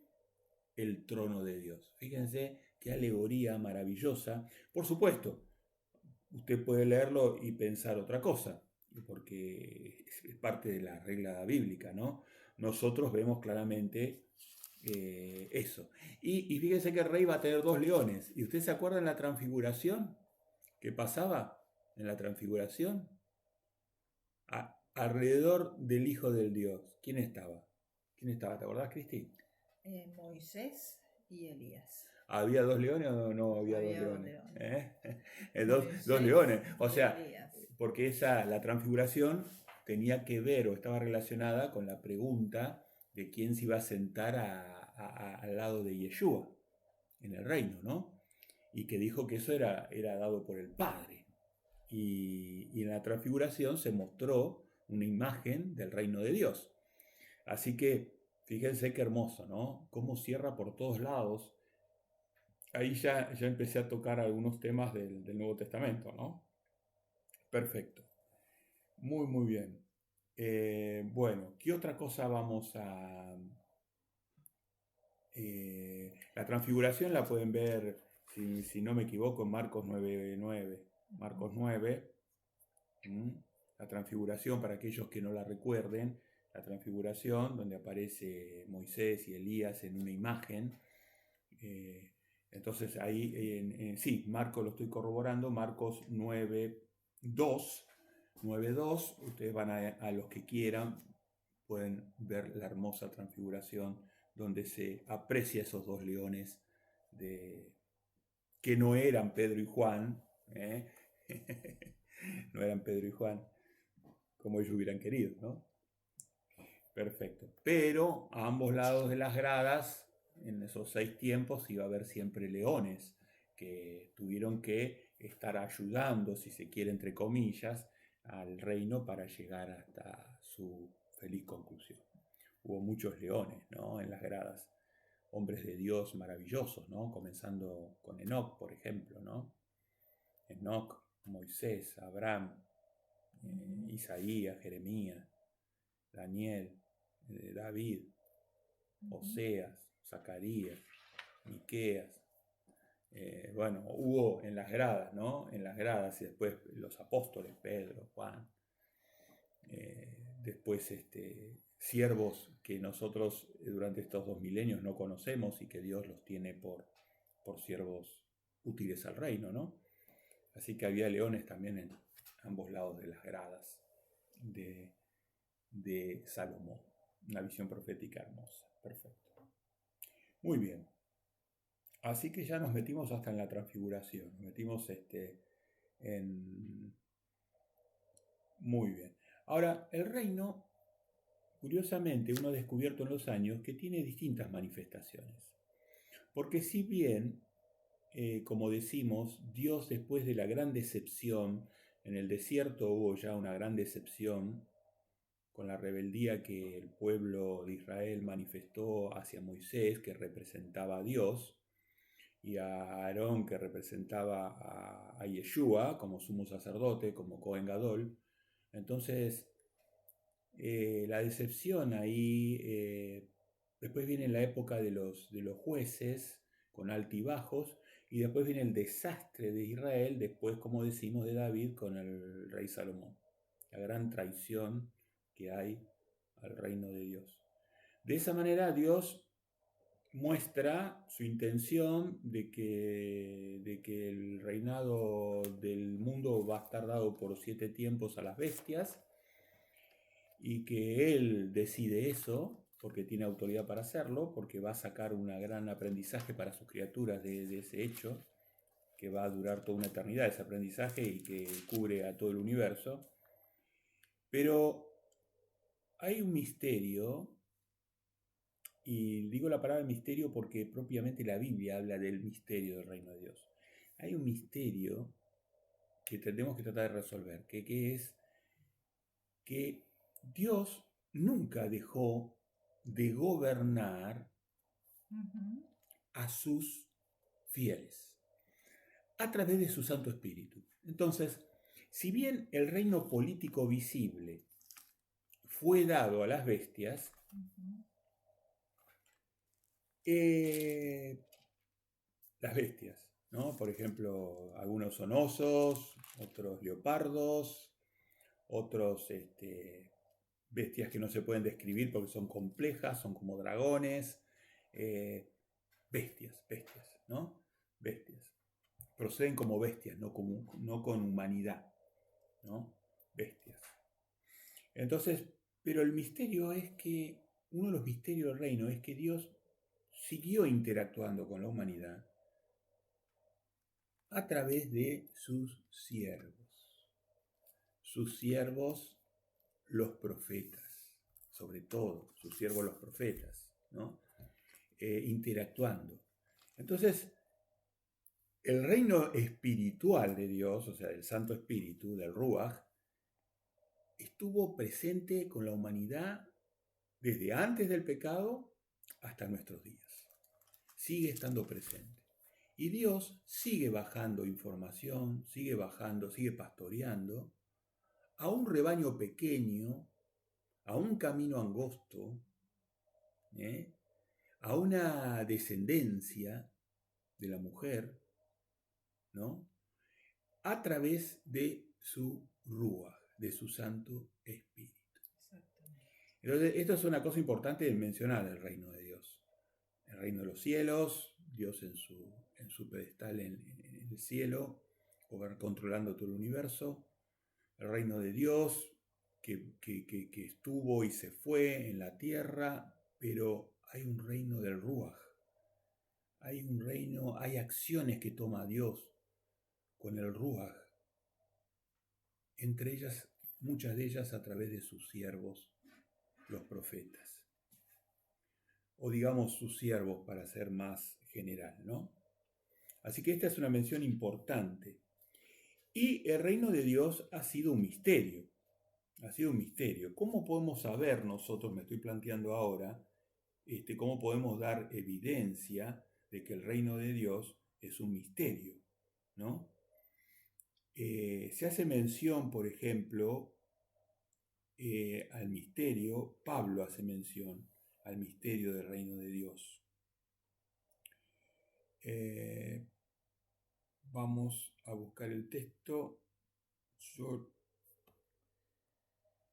el trono de Dios. Fíjense qué alegoría maravillosa. Por supuesto, usted puede leerlo y pensar otra cosa, porque es parte de la regla bíblica, ¿no? Nosotros vemos claramente eso. Y fíjense que el rey va a tener 2 leones. ¿Y usted se acuerda en la transfiguración? ¿Qué pasaba en la transfiguración? Alrededor del Hijo del Dios. ¿Quién estaba? ¿Quién estaba? ¿Te acordás, Cristi? Moisés y Elías. ¿Había 2 leones o no había 2 leones? Dos leones. O sea, porque la transfiguración tenía que ver o estaba relacionada con la pregunta de quién se iba a sentar al lado de Yeshua en el reino, ¿no? Y que dijo que eso era dado por el Padre. Y en la transfiguración se mostró una imagen del reino de Dios. Así que fíjense qué hermoso, ¿no? Cómo cierra por todos lados. Ahí ya empecé a tocar algunos temas del Nuevo Testamento, ¿no? Perfecto. Muy, muy bien. Bueno, ¿qué otra cosa vamos a...? La transfiguración la pueden ver, si no me equivoco, en Marcos 9:9. Marcos 9. La transfiguración, para aquellos que no la recuerden, la transfiguración donde aparece Moisés y Elías en una imagen. Entonces ahí, sí, Marcos lo estoy corroborando, Marcos 9:2, 9:2, ustedes van a los que quieran, pueden ver la hermosa transfiguración donde se aprecia esos dos leones que no eran Pedro y Juan, ¿eh? No eran Pedro y Juan, como ellos hubieran querido, ¿no? Perfecto. Pero a ambos lados de las gradas, en esos 6 tiempos, iba a haber siempre leones que tuvieron que estar ayudando, si se quiere, entre comillas, al reino para llegar hasta su feliz conclusión. Hubo muchos leones, ¿no?, en las gradas, hombres de Dios maravillosos, ¿no?, comenzando con Enoc, por ejemplo, ¿no? Enoc, Moisés, Abraham, Isaías, Jeremías, Daniel, David, Oseas, Zacarías, Miqueas. Bueno, hubo en las gradas, ¿no? En las gradas, y después los apóstoles, Pedro, Juan. Después siervos que nosotros durante estos 2 milenios no conocemos y que Dios los tiene por siervos útiles al reino, ¿no? Así que había leones también en ambos lados de las gradas de Salomón. Una visión profética hermosa. Perfecto. Muy bien. Así que ya nos metimos hasta en la transfiguración. Nos metimos en... Muy bien. Ahora, el reino, curiosamente, uno ha descubierto en los años que tiene distintas manifestaciones. Porque si bien, como decimos, Dios después de la gran decepción, en el desierto hubo ya una gran decepción con la rebeldía que el pueblo de Israel manifestó hacia Moisés, que representaba a Dios, y a Aarón, que representaba a Yeshua como sumo sacerdote, como Cohen Gadol. Entonces, la decepción ahí, después viene la época de los jueces, con altibajos, y después viene el desastre de Israel, después, como decimos, de David con el rey Salomón. La gran traición que hay al reino de Dios. De esa manera Dios muestra su intención de que el reinado del mundo va a estar dado por 7 tiempos a las bestias y que Él decide eso porque tiene autoridad para hacerlo, porque va a sacar un gran aprendizaje para sus criaturas de ese hecho, que va a durar toda una eternidad ese aprendizaje y que cubre a todo el universo. Pero hay un misterio, y digo la palabra misterio porque propiamente la Biblia habla del misterio del reino de Dios. Hay un misterio que tenemos que tratar de resolver, que es que Dios nunca dejó de gobernar a sus fieles a través de su Santo Espíritu. Entonces, si bien el reino político visible fue dado a las bestias, las bestias, ¿no? Por ejemplo, algunos son osos, otros leopardos, otros bestias que no se pueden describir porque son complejas, son como dragones, bestias, ¿no? Bestias. Proceden como bestias, no con humanidad, ¿no? Bestias. Entonces, pero el misterio es que, uno de los misterios del reino es que Dios siguió interactuando con la humanidad a través de sus siervos los profetas, sobre todo sus siervos los profetas, ¿no? Interactuando. Entonces, el reino espiritual de Dios, o sea, del Santo Espíritu, del Ruach, estuvo presente con la humanidad desde antes del pecado hasta nuestros días. Sigue estando presente. Y Dios sigue bajando información, sigue pastoreando a un rebaño pequeño, a un camino angosto, a una descendencia de la mujer, ¿no? A través de su Ruach, de su Santo Espíritu. Entonces, esto es una cosa importante de mencionar del reino de Dios. El reino de los cielos, Dios en en su pedestal en el cielo, controlando todo el universo. El reino de Dios que estuvo y se fue en la tierra, pero hay un reino del Ruach. Hay un reino, hay acciones que toma Dios con el Ruach, entre ellas, muchas de ellas a través de sus siervos, los profetas. O digamos sus siervos para ser más general, ¿no? Así que esta es una mención importante. Y el reino de Dios ha sido un misterio. Ha sido un misterio. ¿Cómo podemos saber nosotros, me estoy planteando ahora, cómo podemos dar evidencia de que el reino de Dios es un misterio, ¿no? Se hace mención, por ejemplo, al misterio, Pablo hace mención al misterio del reino de Dios. Vamos a buscar el texto.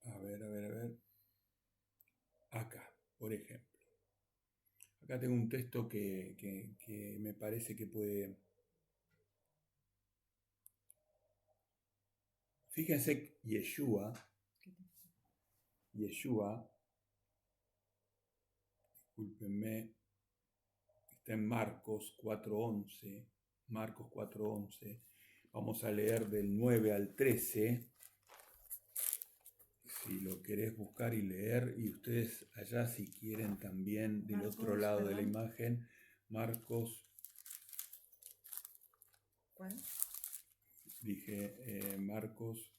A ver. Acá, por ejemplo. Acá tengo un texto que me parece que puede... Fíjense, Yeshua, discúlpenme, está en Marcos 4:11. Marcos 4:11. Vamos a leer del 9 al 13. Si lo querés buscar y leer, y ustedes allá si quieren también del otro lado de la imagen, Marcos. ¿Cuál? Dije Marcos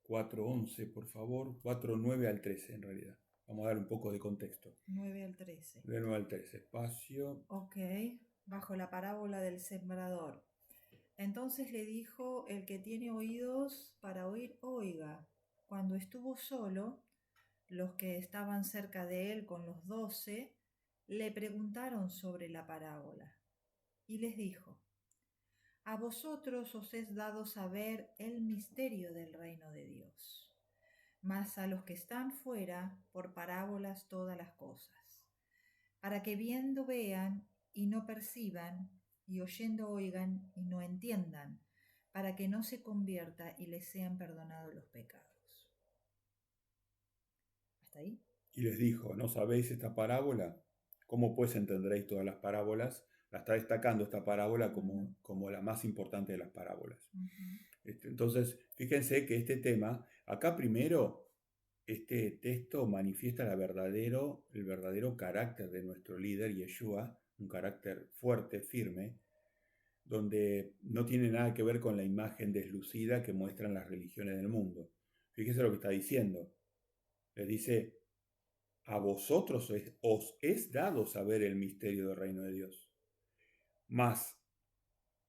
4:11, por favor, 4:9 al 13 en realidad. Vamos a dar un poco de contexto. 9 al 13. De 9 al 13, espacio. Ok, bajo la parábola del sembrador. Entonces le dijo, el que tiene oídos para oír, oiga. Cuando estuvo solo, los que estaban cerca de él con los 12, le preguntaron sobre la parábola. Y les dijo, a vosotros os es dado saber el misterio del reino de Dios, mas a los que están fuera, por parábolas todas las cosas, para que viendo vean y no perciban, y oyendo oigan y no entiendan, para que no se convierta y les sean perdonados los pecados. ¿Hasta ahí? Y les dijo, ¿no sabéis esta parábola? ¿Cómo pues entenderéis todas las parábolas? La está destacando esta parábola como la más importante de las parábolas. Entonces, fíjense que este tema, acá primero, este texto manifiesta el verdadero carácter de nuestro líder, Yeshua, un carácter fuerte, firme, donde no tiene nada que ver con la imagen deslucida que muestran las religiones del mundo. Fíjense lo que está diciendo. Les dice, a vosotros os es dado saber el misterio del reino de Dios. Mas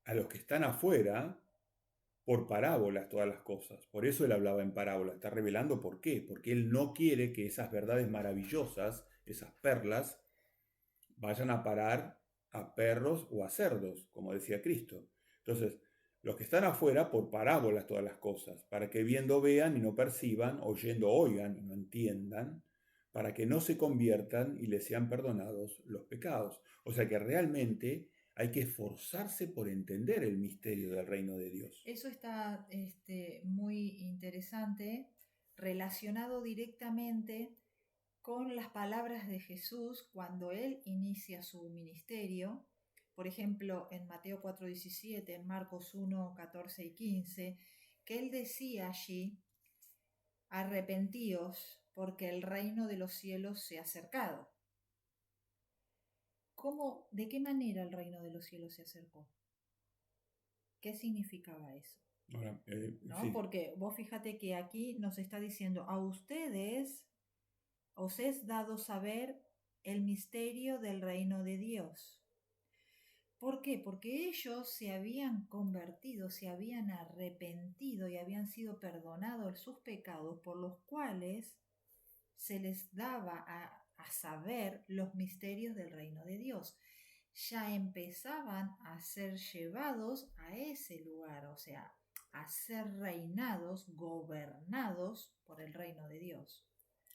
a los que están afuera, por parábolas todas las cosas. Por eso él hablaba en parábolas. Está revelando por qué. Porque él no quiere que esas verdades maravillosas, esas perlas, vayan a parar a perros o a cerdos, como decía Cristo. Entonces, los que están afuera, por parábolas todas las cosas, para que viendo vean y no perciban, oyendo oigan y no entiendan, para que no se conviertan y les sean perdonados los pecados. O sea que realmente hay que esforzarse por entender el misterio del reino de Dios. Eso está muy interesante, relacionado directamente con las palabras de Jesús cuando él inicia su ministerio. Por ejemplo, en Mateo 4:17, en Marcos 1:14 y 15, que él decía allí, arrepentíos porque el reino de los cielos se ha acercado. ¿Cómo, de qué manera el reino de los cielos se acercó? ¿Qué significaba eso? Ahora, ¿No? sí. Porque vos fíjate que aquí nos está diciendo, a ustedes os es dado saber el misterio del reino de Dios. ¿Por qué? Porque ellos se habían convertido, se habían arrepentido y habían sido perdonados sus pecados, por los cuales se les daba a saber los misterios del reino de Dios. Ya empezaban a ser llevados a ese lugar, o sea, a ser reinados, gobernados por el reino de Dios.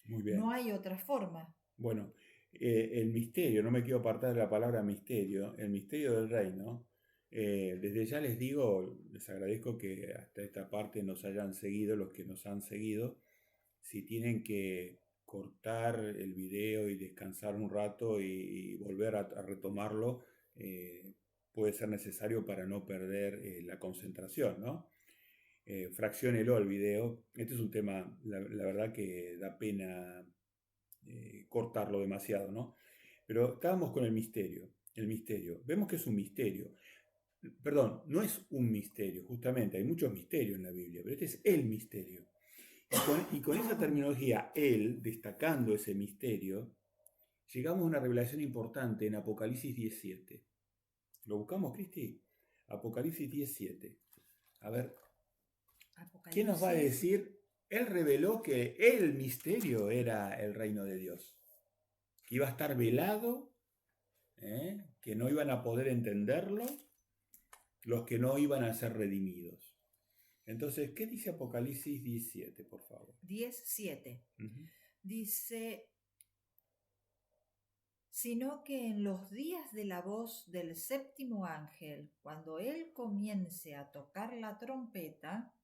Muy bien. No hay otra forma. Bueno, el misterio, no me quiero apartar de la palabra misterio, el misterio del reino Desde ya les digo, les agradezco que hasta esta parte nos hayan seguido, los que nos han seguido. Si tienen que cortar el video y descansar un rato y volver a retomarlo, puede ser necesario para no perder la concentración, ¿no? Fracciónelo el video. Este es un tema, la verdad que da pena cortarlo demasiado, ¿no? Pero estábamos con el misterio. El misterio. Vemos que es un misterio. Perdón, no es un misterio, justamente. Hay muchos misterios en la Biblia, pero este es el misterio. Y con esa terminología, él, destacando ese misterio, llegamos a una revelación importante en Apocalipsis 17. ¿Lo buscamos, Cristi? Apocalipsis 17. A ver, ¿qué nos va a Apocalipsis decir? Él reveló que el misterio era el reino de Dios, que iba a estar velado, que no iban a poder entenderlo los que no iban a ser redimidos. Entonces, ¿qué dice Apocalipsis 17, por favor? 10:7. Uh-huh. Dice, sino que en los días de la voz del séptimo ángel, cuando él comience a tocar la trompeta,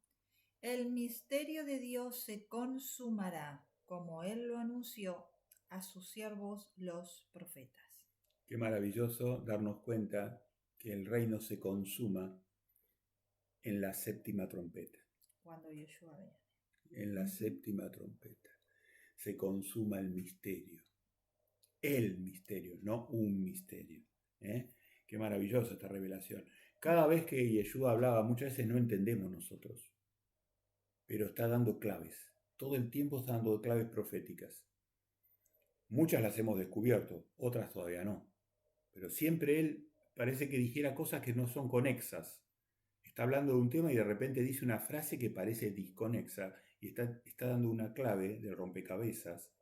el misterio de Dios se consumará, como él lo anunció a sus siervos los profetas. Qué maravilloso darnos cuenta que el reino se consuma en la séptima trompeta. Cuando Yeshua viene. En la séptima trompeta se consuma el misterio. El misterio, no un misterio. Qué maravillosa esta revelación. Cada vez que Yeshua hablaba, muchas veces no entendemos nosotros, pero está dando claves. Todo el tiempo está dando claves proféticas. Muchas las hemos descubierto, otras todavía no. Pero siempre él parece que dijera cosas que no son conexas. Está hablando de un tema y de repente dice una frase que parece disconexa y está dando una clave de rompecabezas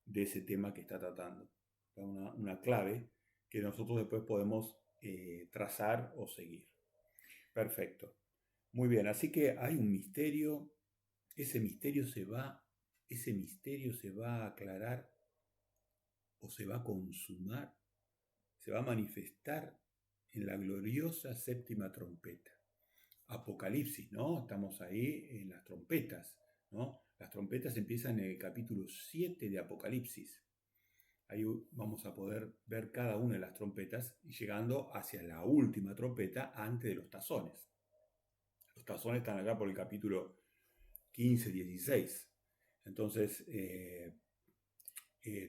de ese tema que está tratando. Una clave que nosotros después podemos trazar o seguir. Perfecto. Muy bien, así que hay un misterio. Ese misterio se va a aclarar o se va a consumar, se va a manifestar en la gloriosa séptima trompeta. Apocalipsis, ¿no? Estamos ahí en las trompetas, ¿no? Las trompetas empiezan en el capítulo 7 de Apocalipsis. Ahí vamos a poder ver cada una de las trompetas y llegando hacia la última trompeta antes de los tazones. Los tazones están acá por el capítulo 15, 16. Entonces,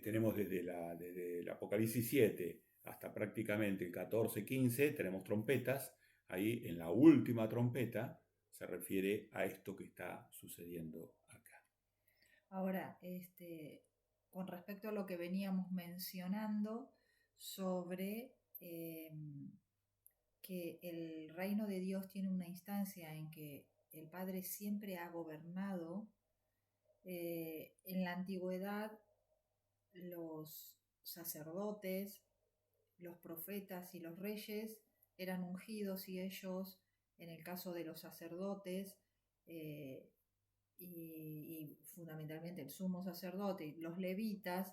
tenemos desde el Apocalipsis 7 hasta prácticamente el 14, 15, tenemos trompetas. Ahí en la última trompeta se refiere a esto que está sucediendo acá. Ahora, con respecto a lo que veníamos mencionando sobre que el reino de Dios tiene una instancia en que el Padre siempre ha gobernado, en la antigüedad los sacerdotes, los profetas y los reyes eran ungidos y ellos, en el caso de los sacerdotes, y fundamentalmente el sumo sacerdote y los levitas,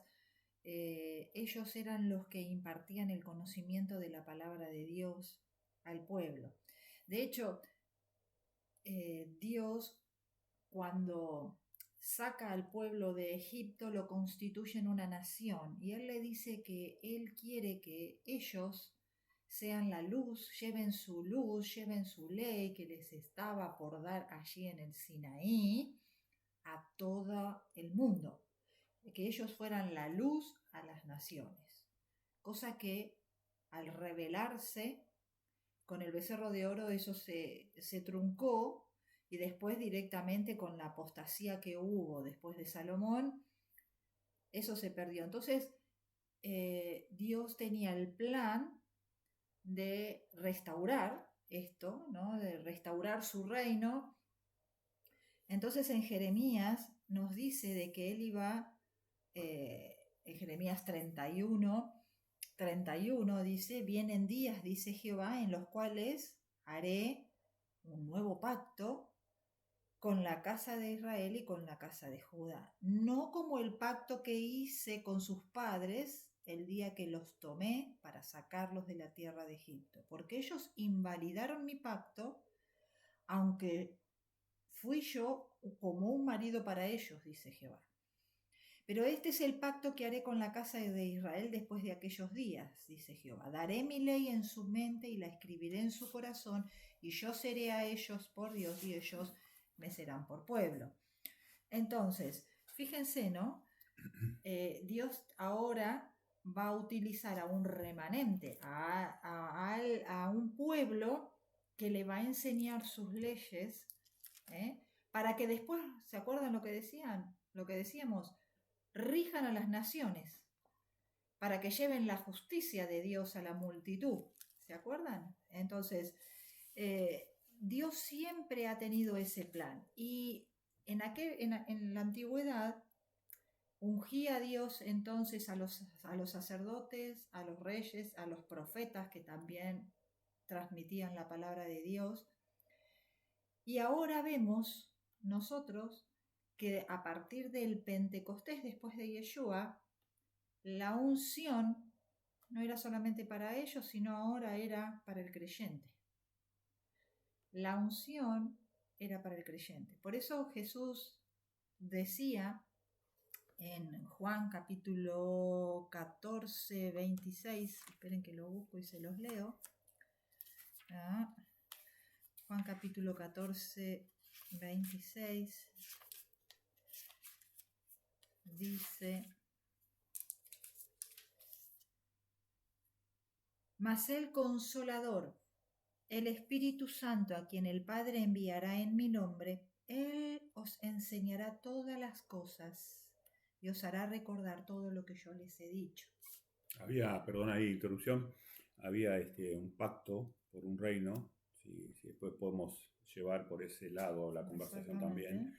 ellos eran los que impartían el conocimiento de la palabra de Dios al pueblo. De hecho, Dios, cuando saca al pueblo de Egipto, lo constituye en una nación y él le dice que él quiere que ellos sean la luz, lleven su ley que les estaba por dar allí en el Sinaí a todo el mundo, que ellos fueran la luz a las naciones, cosa que al revelarse con el becerro de oro eso se truncó y después directamente con la apostasía que hubo después de Salomón, eso se perdió. Entonces, Dios tenía el plan de restaurar esto, ¿no? De restaurar su reino. Entonces en Jeremías nos dice de que él iba, en Jeremías 31 dice, vienen días, dice Jehová, en los cuales haré un nuevo pacto con la casa de Israel y con la casa de Judá. No como el pacto que hice con sus padres el día que los tomé para sacarlos de la tierra de Egipto, porque ellos invalidaron mi pacto, aunque fui yo como un marido para ellos, dice Jehová. Pero este es el pacto que haré con la casa de Israel después de aquellos días, dice Jehová. Daré mi ley en su mente y la escribiré en su corazón, y yo seré a ellos por Dios y ellos me serán por pueblo. Entonces, fíjense, ¿no? Dios ahora va a utilizar a un remanente, a un pueblo que le va a enseñar sus leyes, para que después, ¿se acuerdan lo que decían? Lo que decíamos, rijan a las naciones, para que lleven la justicia de Dios a la multitud. ¿Se acuerdan? Entonces, Dios siempre ha tenido ese plan. Y en la antigüedad, ungía a Dios entonces a los sacerdotes, a los reyes, a los profetas que también transmitían la palabra de Dios. Y ahora vemos nosotros que a partir del Pentecostés, después de Yeshua, la unción no era solamente para ellos, sino ahora era para el creyente. La unción era para el creyente. Por eso Jesús decía en Juan capítulo 14, 26, esperen que lo busco y se los leo. Juan capítulo 14, 26 dice: mas el Consolador, el Espíritu Santo, a quien el Padre enviará en mi nombre, Él os enseñará todas las cosas y os hará recordar todo lo que yo les he dicho. Perdón ahí, interrupción, había un pacto por un reino, si después podemos llevar por ese lado la conversación también.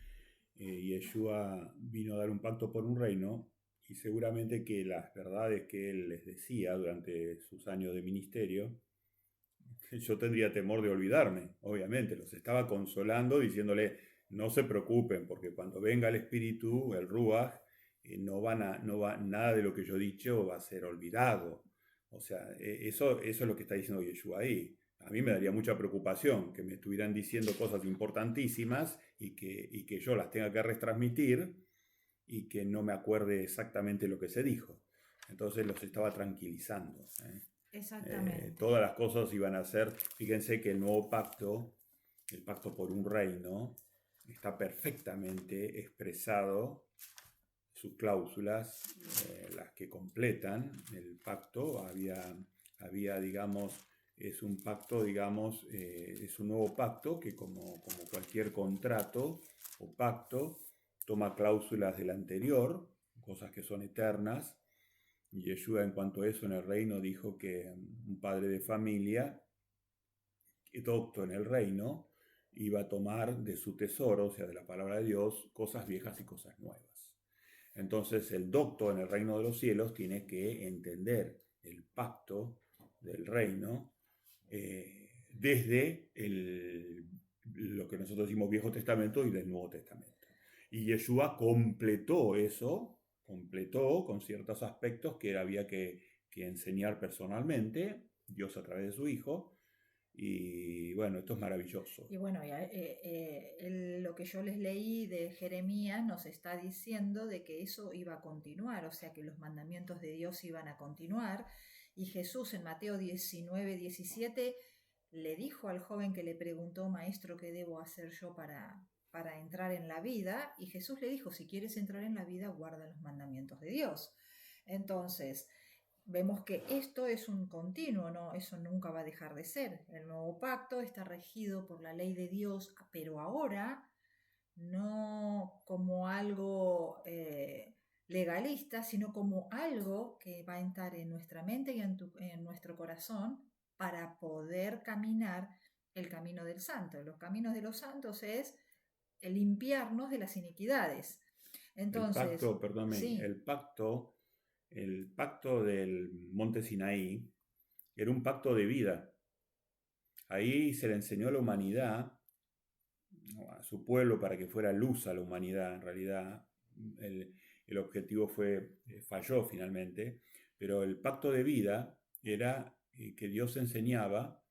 Yeshua vino a dar un pacto por un reino, y seguramente que las verdades que él les decía durante sus años de ministerio, yo tendría temor de olvidarme, obviamente, los estaba consolando diciéndole, no se preocupen, porque cuando venga el Espíritu, el Ruach, nada de lo que yo he dicho va a ser olvidado. O sea, eso es lo que está diciendo Yeshua ahí. A mí me daría mucha preocupación que me estuvieran diciendo cosas importantísimas y que yo las tenga que retransmitir y que no me acuerde exactamente lo que se dijo. Entonces los estaba tranquilizando. Exactamente. Todas las cosas iban a ser, fíjense que el nuevo pacto, el pacto por un reino, está perfectamente expresado, sus cláusulas, las que completan el pacto, había digamos, es un pacto, digamos, es un nuevo pacto que como cualquier contrato o pacto, toma cláusulas del anterior, cosas que son eternas. Y Yeshua, en cuanto a eso, en el reino dijo que un padre de familia, docto en el reino, iba a tomar de su tesoro, o sea, de la palabra de Dios, cosas viejas y cosas nuevas. Entonces, el docto en el reino de los cielos tiene que entender el pacto del reino desde lo que nosotros decimos Viejo Testamento y del Nuevo Testamento. Y Yeshua completó eso, con ciertos aspectos que había que enseñar personalmente, Dios a través de su Hijo. Y bueno, esto es maravilloso. Y bueno, lo que yo les leí de Jeremías nos está diciendo de que eso iba a continuar, o sea que los mandamientos de Dios iban a continuar. Y Jesús en Mateo 19, 17 le dijo al joven que le preguntó, maestro, ¿qué debo hacer yo para entrar en la vida? Y Jesús le dijo, si quieres entrar en la vida, guarda los mandamientos de Dios. Entonces, vemos que esto es un continuo, ¿no? Eso nunca va a dejar de ser. El nuevo pacto está regido por la ley de Dios, pero ahora no como algo legalista, sino como algo que va a entrar en nuestra mente y en nuestro corazón para poder caminar el camino del santo. Los caminos de los santos es el limpiarnos de las iniquidades. Entonces, el pacto, perdóname, sí. el pacto del monte Sinaí era un pacto de vida. Ahí se le enseñó a la humanidad, a su pueblo, para que fuera luz a la humanidad. En realidad, el objetivo falló finalmente, Pero el pacto de vida era que Dios enseñaba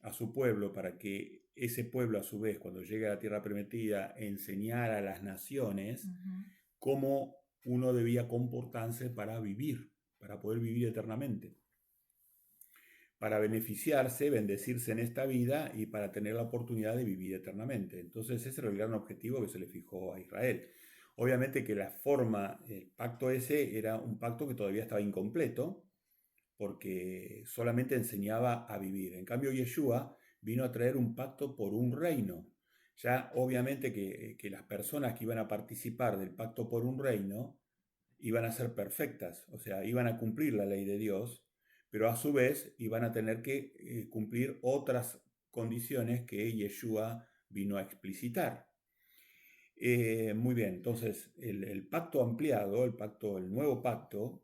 a su pueblo para que ese pueblo a su vez, cuando llegue a la tierra prometida, enseñara a las naciones cómo uno debía comportarse para vivir, para poder vivir eternamente, para beneficiarse, bendecirse en esta vida y para tener la oportunidad de vivir eternamente. Entonces ese era el gran objetivo que se le fijó a Israel. Obviamente que la forma, el pacto ese era un pacto que todavía estaba incompleto, porque solamente enseñaba a vivir. En cambio, Yeshua vino a traer un pacto por un reino. Ya obviamente que las personas que iban a participar del pacto por un reino iban a ser perfectas, o sea, iban a cumplir la ley de Dios, pero a su vez iban a tener que cumplir otras condiciones que Yeshua vino a explicitar. Muy bien, entonces el pacto ampliado, el nuevo pacto,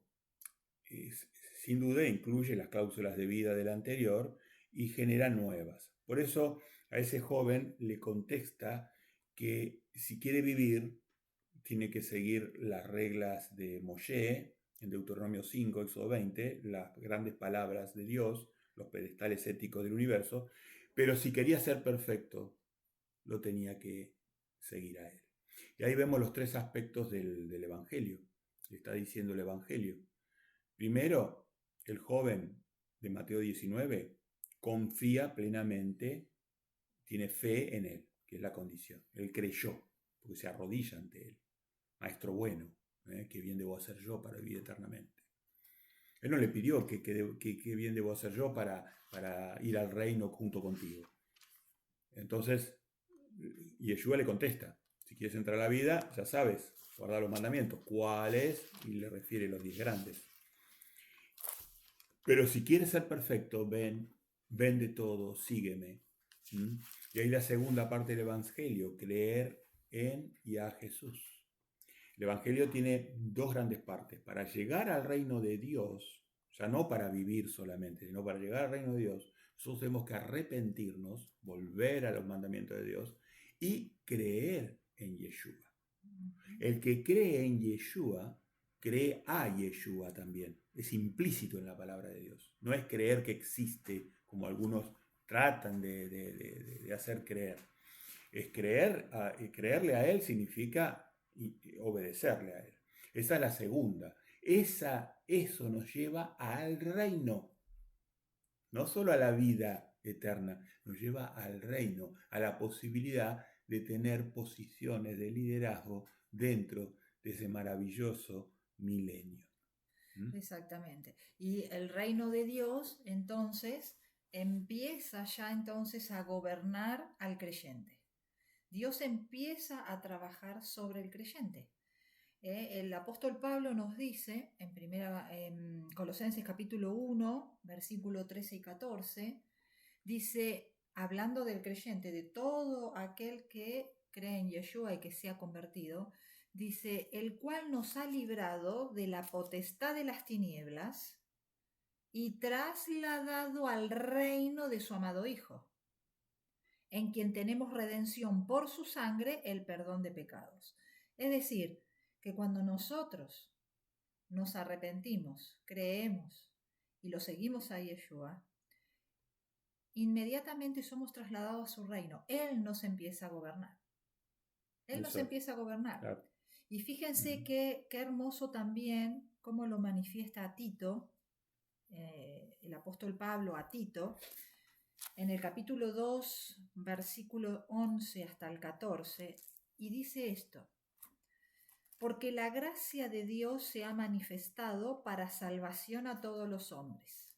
sin duda incluye las cláusulas de vida del anterior y genera nuevas. Por eso a ese joven le contesta que si quiere vivir, tiene que seguir las reglas de Moshe, en Deuteronomio 5, Éxodo 20, las grandes palabras de Dios, los pedestales éticos del universo, pero si quería ser perfecto, lo tenía que seguir a él. Y ahí vemos los tres aspectos del Evangelio. Le está diciendo el Evangelio. Primero, el joven de Mateo 19 confía plenamente, tiene fe en él, que es la condición. Él creyó, porque se arrodilla ante él. Maestro bueno, ¿qué bien debo hacer yo para vivir eternamente? Él no le pidió que bien debo hacer yo para ir al reino junto contigo. Entonces, Yeshua le contesta, si quieres entrar a la vida, ya sabes, guarda los mandamientos. ¿Cuáles? Y le refiere los 10 grandes. Pero si quieres ser perfecto, ven, vende todo, sígueme. Y ahí la segunda parte del Evangelio, creer en y a Jesús. El Evangelio tiene dos grandes partes. Para llegar al reino de Dios, ya no para vivir solamente, sino para llegar al reino de Dios, nosotros tenemos que arrepentirnos, volver a los mandamientos de Dios y creer en Yeshua. El que cree en Yeshua, cree a Yeshua también. Es implícito en la palabra de Dios. No es creer que existe, como algunos tratan de hacer creer. Es creerle a Él significa obedecerle a Él. Esa es la segunda. Eso nos lleva al reino. No solo a la vida eterna, nos lleva al reino, a la posibilidad de tener posiciones de liderazgo dentro de ese maravilloso milenio. Exactamente. Y el reino de Dios entonces empieza ya entonces a gobernar al creyente. Dios empieza a trabajar sobre el creyente. El apóstol Pablo nos dice en Colosenses capítulo 1, versículo 13 y 14, dice, hablando del creyente, de todo aquel que cree en Yeshua y que se ha convertido, dice, el cual nos ha librado de la potestad de las tinieblas y trasladado al reino de su amado Hijo, en quien tenemos redención por su sangre, el perdón de pecados. Es decir, que cuando nosotros nos arrepentimos, creemos y lo seguimos a Yeshua, inmediatamente somos trasladados a su reino. Él nos empieza a gobernar. Él nos empieza a gobernar. Claro. Y fíjense qué hermoso también cómo lo manifiesta a Tito, el apóstol Pablo a Tito, en el capítulo 2, versículo 11 hasta el 14, y dice esto: porque la gracia de Dios se ha manifestado para salvación a todos los hombres,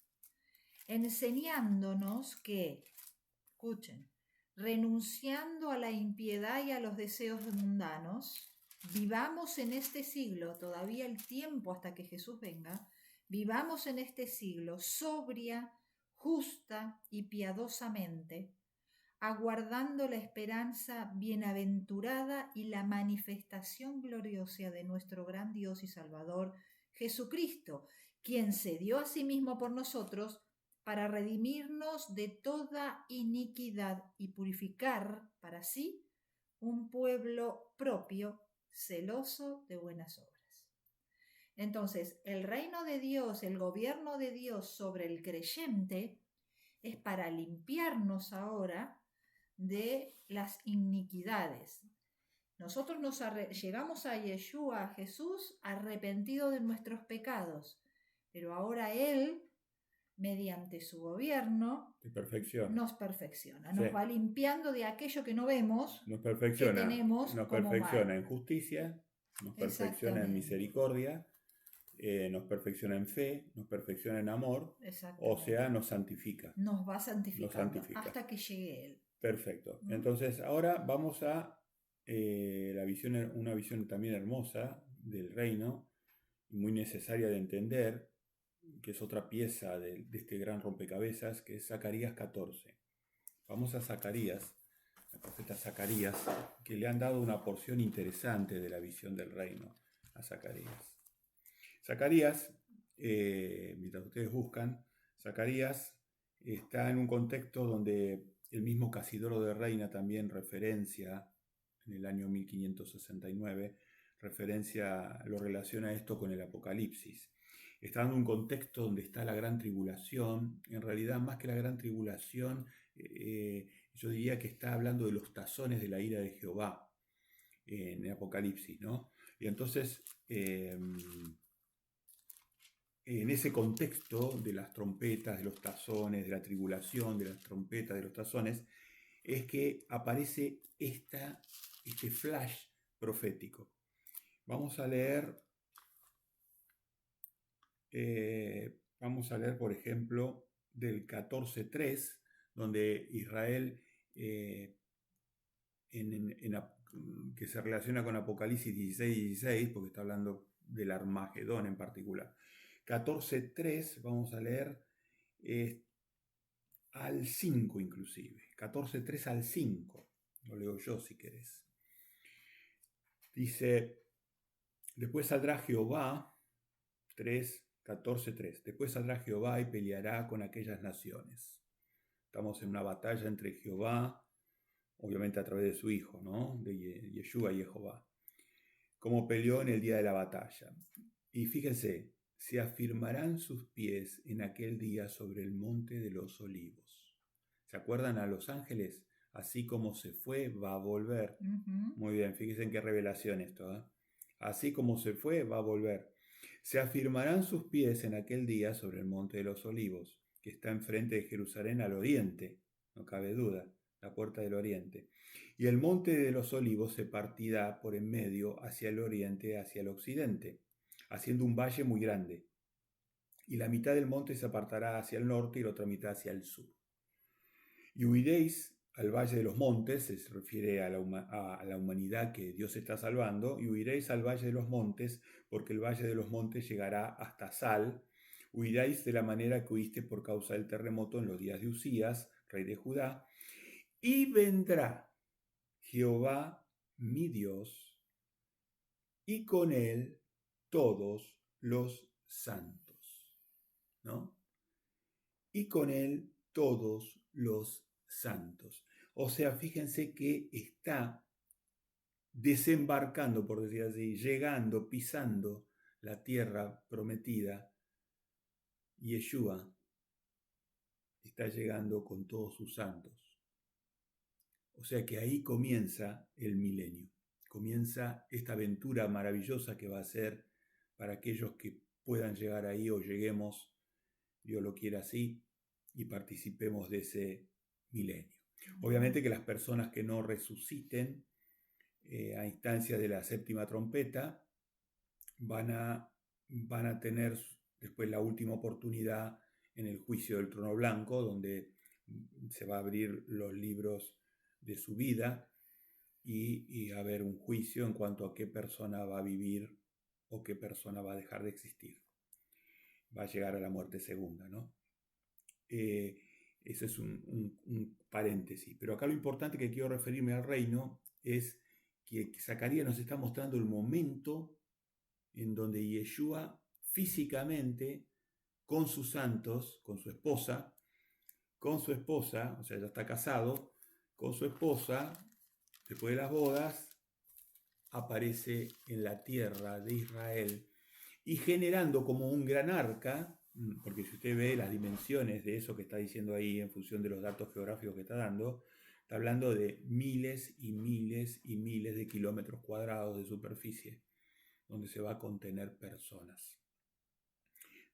enseñándonos que, escuchen, renunciando a la impiedad y a los deseos mundanos, vivamos en este siglo, todavía el tiempo hasta que Jesús venga, vivamos en este siglo sobria, justa y piadosamente, aguardando la esperanza bienaventurada y la manifestación gloriosa de nuestro gran Dios y Salvador, Jesucristo, quien se dio a sí mismo por nosotros para redimirnos de toda iniquidad y purificar para sí un pueblo propio, celoso de buenas obras. Entonces, el reino de Dios, el gobierno de Dios sobre el creyente es para limpiarnos ahora de las iniquidades. Nosotros llegamos a Yeshua, a Jesús, arrepentido de nuestros pecados, pero ahora Él, mediante su gobierno, nos perfecciona, Sí. nos va limpiando de aquello que no vemos, nos perfecciona, que tenemos nos como perfecciona mal. en justicia, nos perfecciona en Exactamente. misericordia, nos perfecciona en fe, nos perfecciona en amor, o sea, nos santifica. Nos va santificando hasta que llegue Él. Perfecto. Entonces, ahora vamos a una visión también hermosa del reino, muy necesaria de entender, que es otra pieza de este gran rompecabezas, que es Zacarías 14. Vamos a Zacarías, al profeta Zacarías, que le han dado una porción interesante de la visión del reino a Zacarías. Zacarías, mientras ustedes buscan, Zacarías está en un contexto donde el mismo Casidoro de Reina también referencia, en el año 1569, lo relaciona esto con el Apocalipsis. Está en un contexto donde está la gran tribulación, en realidad más que la gran tribulación, yo diría que está hablando de los tazones de la ira de Jehová en el Apocalipsis, ¿no? Y entonces, en ese contexto de las trompetas, de los tazones, de la tribulación, de las trompetas, de los tazones, es que aparece este flash profético. Vamos a leer, por ejemplo, del 14.3, donde Israel, que se relaciona con Apocalipsis 16:16, porque está hablando del Armagedón en particular. 14.3, vamos a leer al 5 inclusive. 14.3 al 5. Lo leo yo si querés. Dice, después saldrá Jehová, 14.3. Después saldrá Jehová y peleará con aquellas naciones. Estamos en una batalla entre Jehová, obviamente a través de su hijo, ¿no? De Yeshua y Jehová. Como peleó en el día de la batalla. Y fíjense, se afirmarán sus pies en aquel día sobre el monte de los olivos. ¿Se acuerdan a los ángeles? Así como se fue, va a volver. Muy bien, fíjense en qué revelación esto, ¿eh? Así como se fue, va a volver. Se afirmarán sus pies en aquel día sobre el monte de los olivos, que está enfrente de Jerusalén al oriente, no cabe duda, la puerta del oriente. Y el monte de los olivos se partirá por en medio hacia el oriente, hacia el occidente, haciendo un valle muy grande. Y la mitad del monte se apartará hacia el norte y la otra mitad hacia el sur. Y huiréis al valle de los montes, se refiere a la humanidad que Dios está salvando, y huiréis al valle de los montes, porque el valle de los montes llegará hasta Sal. Huiréis de la manera que huiste por causa del terremoto en los días de Usías, rey de Judá, y vendrá Jehová mi Dios, y con él todos los santos, ¿no? Y con él todos los santos. O sea, fíjense que está desembarcando, por decir así, llegando, pisando la tierra prometida. Yeshua está llegando con todos sus santos. O sea que ahí comienza el milenio. Comienza esta aventura maravillosa que va a ser para aquellos que puedan llegar ahí o lleguemos, Dios lo quiera así, y participemos de ese milenio. Obviamente que las personas que no resuciten a instancias de la séptima trompeta van a tener después la última oportunidad en el juicio del trono blanco, donde se va a abrir los libros de su vida y a haber un juicio en cuanto a qué persona va a vivir o qué persona va a dejar de existir. Va a llegar a la muerte segunda, ¿no? Eso es un paréntesis. Pero acá lo importante que quiero referirme al reino es que Zacarías nos está mostrando el momento en donde Yeshua físicamente, con sus santos, con su esposa, o sea, ya está casado, con su esposa, después de las bodas, aparece en la tierra de Israel y generando como un gran arca, porque si usted ve las dimensiones de eso que está diciendo ahí en función de los datos geográficos que está dando, está hablando de miles y miles y miles de kilómetros cuadrados de superficie donde se va a contener personas.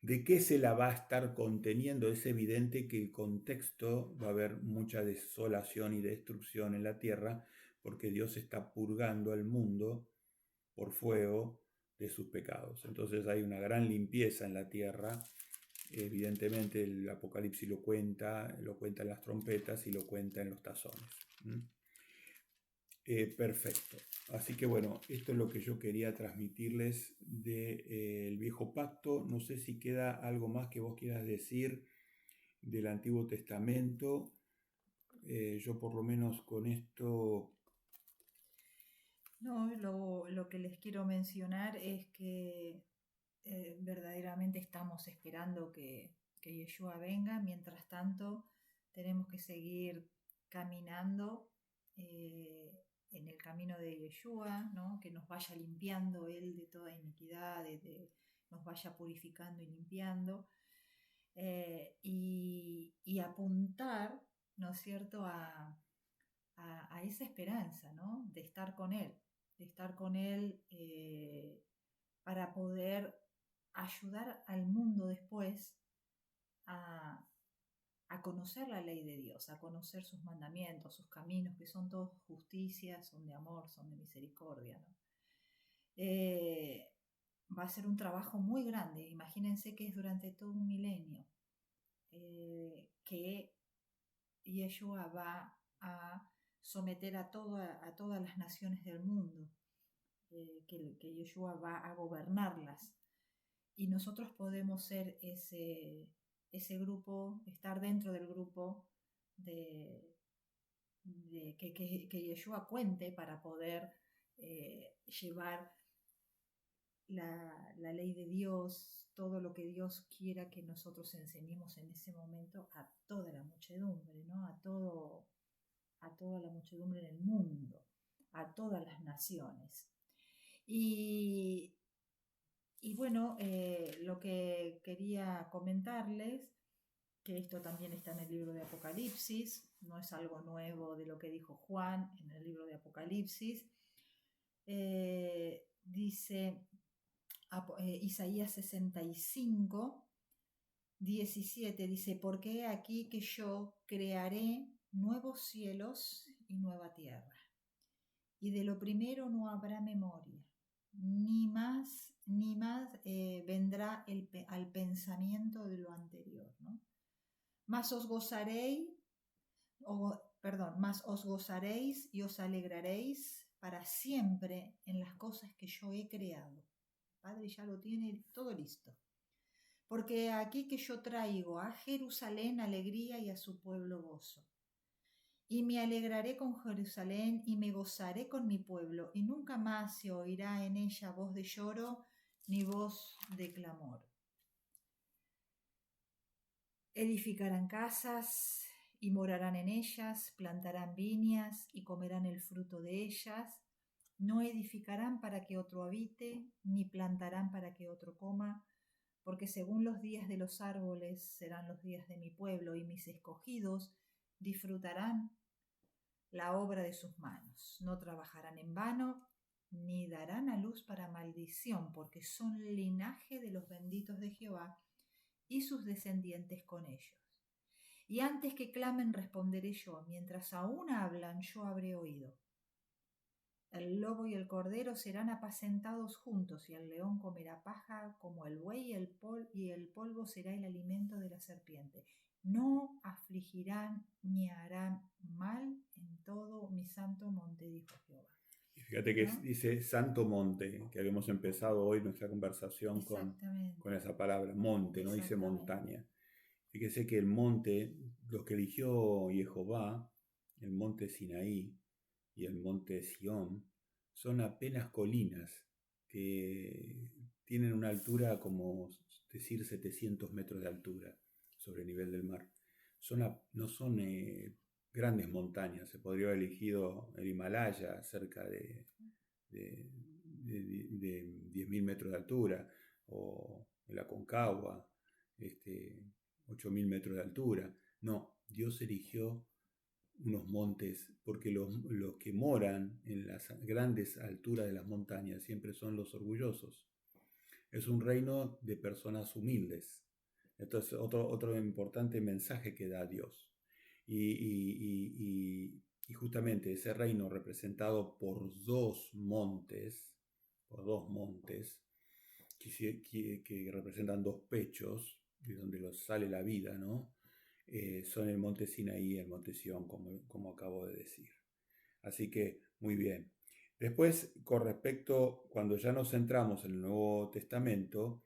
¿De qué se la va a estar conteniendo? Es evidente que el contexto va a haber mucha desolación y destrucción en la tierra porque Dios está purgando al mundo por fuego de sus pecados. Entonces hay una gran limpieza en la tierra. Evidentemente el Apocalipsis lo cuenta en las trompetas y lo cuenta en los tazones. Perfecto. Así que bueno, esto es lo que yo quería transmitirles del Viejo Pacto. No sé si queda algo más que vos quieras decir del Antiguo Testamento. Yo por lo menos con esto... No, lo que les quiero mencionar es que verdaderamente estamos esperando que Yeshua venga. Mientras tanto, tenemos que seguir caminando en el camino de Yeshua, ¿no? Que nos vaya limpiando Él de toda iniquidad, nos vaya purificando y limpiando, y apuntar, ¿no es cierto?, a esa esperanza, ¿no?, de estar con Él, para poder ayudar al mundo después a, a conocer la ley de Dios, a conocer sus mandamientos, sus caminos, que son todos justicia, son de amor, son de misericordia, ¿no? Va a ser un trabajo muy grande. Imagínense que es durante todo un milenio que Yeshua va a someter a todas las naciones del mundo, que Yeshua va a gobernarlas. Y nosotros podemos ser ese grupo, estar dentro del grupo que Yeshua cuente para poder llevar la ley de Dios, todo lo que Dios quiera que nosotros enseñemos en ese momento a toda la muchedumbre, ¿no? A toda la muchedumbre en el mundo, a todas las naciones. Y bueno, lo que quería comentarles, que esto también está en el libro de Apocalipsis, no es algo nuevo de lo que dijo Juan en el libro de Apocalipsis. Dice Isaías 65, 17, dice: porque he aquí que yo crearé nuevos cielos y nueva tierra, y de lo primero no habrá memoria, ni más vendrá al pensamiento de lo anterior, ¿no? Mas os gozaréis y os alegraréis para siempre en las cosas que yo he creado. El Padre ya lo tiene todo listo. Porque aquí que yo traigo a Jerusalén alegría y a su pueblo gozo. Y me alegraré con Jerusalén y me gozaré con mi pueblo, y nunca más se oirá en ella voz de lloro ni voz de clamor. Edificarán casas y morarán en ellas, plantarán viñas y comerán el fruto de ellas. No edificarán para que otro habite, ni plantarán para que otro coma, porque según los días de los árboles serán los días de mi pueblo, y mis escogidos disfrutarán la obra de sus manos. No trabajarán en vano, ni darán a luz para maldición, porque son linaje de los benditos de Jehová, y sus descendientes con ellos. Y antes que clamen responderé yo, mientras aún hablan yo habré oído. El lobo y el cordero serán apacentados juntos, y el león comerá paja como el buey, y el polvo será el alimento de la serpiente. No afligirán ni harán mal en todo mi santo monte, dijo Jehová. Y fíjate que ¿no? dice Santo Monte, que habíamos empezado hoy nuestra conversación con esa palabra, monte, no dice montaña. Fíjese que el monte, los que eligió Jehová, el monte Sinaí y el monte Sión, son apenas colinas que tienen una altura como decir 700 metros de altura sobre el nivel del mar. No son grandes montañas. Se podría haber elegido el Himalaya cerca de 10.000 metros de altura, o el Aconcagua, 8.000 metros de altura. No, Dios eligió unos montes, porque los que moran en las grandes alturas de las montañas siempre son los orgullosos. Es un reino de personas humildes. Entonces, otro importante mensaje que da Dios. Y justamente ese reino representado por dos montes, que representan dos pechos, de donde sale la vida, ¿no? Son el monte Sinaí y el monte Sión, como acabo de decir. Así que, muy bien. Después, con respecto, cuando ya nos centramos en el Nuevo Testamento,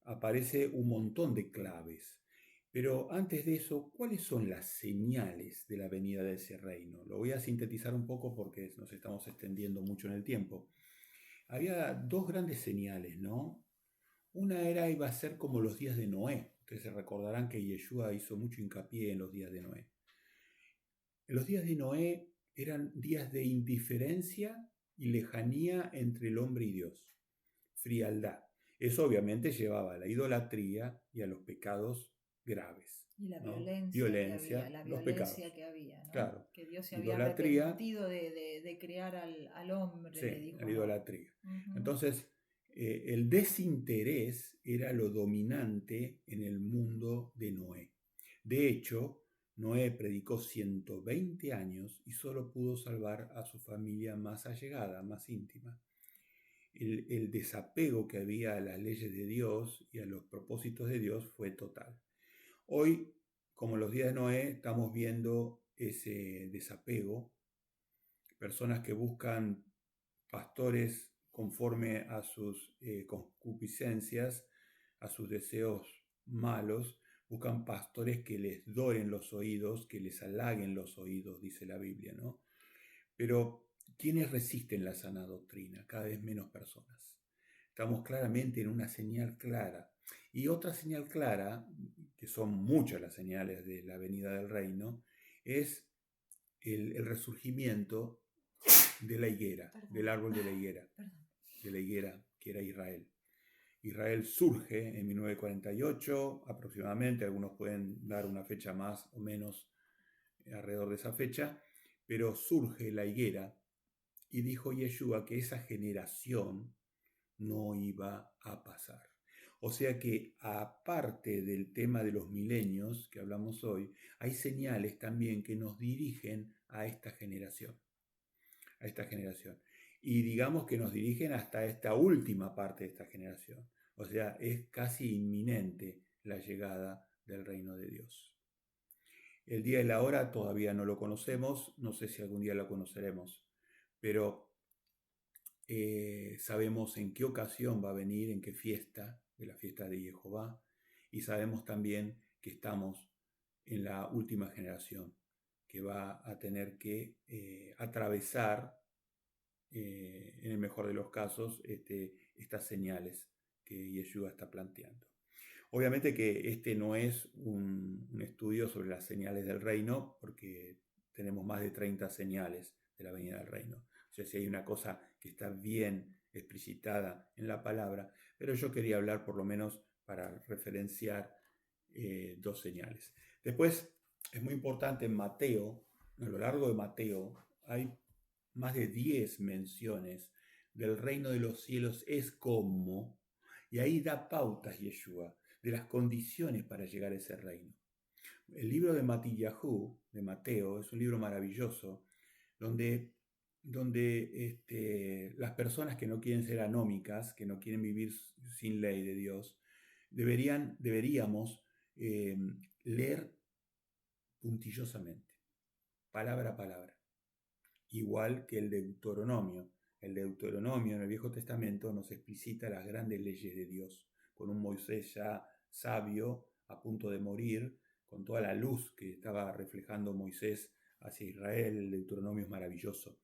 aparece un montón de claves. Pero antes de eso, ¿cuáles son las señales de la venida de ese reino? Lo voy a sintetizar un poco porque nos estamos extendiendo mucho en el tiempo. Había dos grandes señales, ¿no? Una iba a ser como los días de Noé. Ustedes se recordarán que Yeshua hizo mucho hincapié en los días de Noé. Los días de Noé eran días de indiferencia y lejanía entre el hombre y Dios, frialdad. Eso obviamente llevaba a la idolatría y a los pecados graves. Y la ¿no? violencia Los pecados. que había, ¿no? Claro. Que Dios se había Idolatría. arrepentido de crear al hombre, Sí, le dijo. la idolatría. Uh-huh. Entonces, el desinterés era lo dominante en el mundo de Noé. De hecho, Noé predicó 120 años y solo pudo salvar a su familia más allegada, más íntima. El desapego que había a las leyes de Dios y a los propósitos de Dios fue total. Hoy, como los días de Noé, estamos viendo ese desapego, personas que buscan pastores conforme a sus concupiscencias, a sus deseos malos, buscan pastores que les doren los oídos, que les halaguen los oídos, dice la Biblia, ¿no? Pero, ¿quiénes resisten la sana doctrina? Cada vez menos personas. Estamos claramente en una señal clara. Y otra señal clara, que son muchas las señales de la venida del reino, es el resurgimiento de la higuera, del árbol de la higuera que era Israel. Israel surge en 1948 aproximadamente, algunos pueden dar una fecha más o menos alrededor de esa fecha, pero surge la higuera y dijo Yeshua que esa generación no iba a pasar. O sea que aparte del tema de los milenios que hablamos hoy, hay señales también que nos dirigen a esta generación. Y digamos que nos dirigen hasta esta última parte de esta generación. O sea, es casi inminente la llegada del reino de Dios. El día y la hora todavía no lo conocemos, no sé si algún día lo conoceremos, pero sabemos en qué ocasión va a venir, en qué fiesta, de la fiesta de Jehová, y sabemos también que estamos en la última generación, que va a tener que atravesar, en el mejor de los casos, estas señales que Yeshua está planteando. Obviamente que este no es un estudio sobre las señales del reino, porque tenemos más de 30 señales de la venida del reino. O sea, si hay una cosa que está bien explicitada en la palabra, pero yo quería hablar por lo menos para referenciar dos señales. Después, es muy importante en Mateo, a lo largo de Mateo, hay más de 10 menciones del reino de los cielos es como, y ahí da pautas Yeshua de las condiciones para llegar a ese reino. El libro de Matillahu, de Mateo, es un libro maravilloso, donde las personas que no quieren ser anómicas, que no quieren vivir sin ley de Dios, deberíamos leer puntillosamente, palabra a palabra, igual que el Deuteronomio. El Deuteronomio en el Viejo Testamento nos explicita las grandes leyes de Dios, con un Moisés ya sabio, a punto de morir, con toda la luz que estaba reflejando Moisés hacia Israel. El Deuteronomio es maravilloso.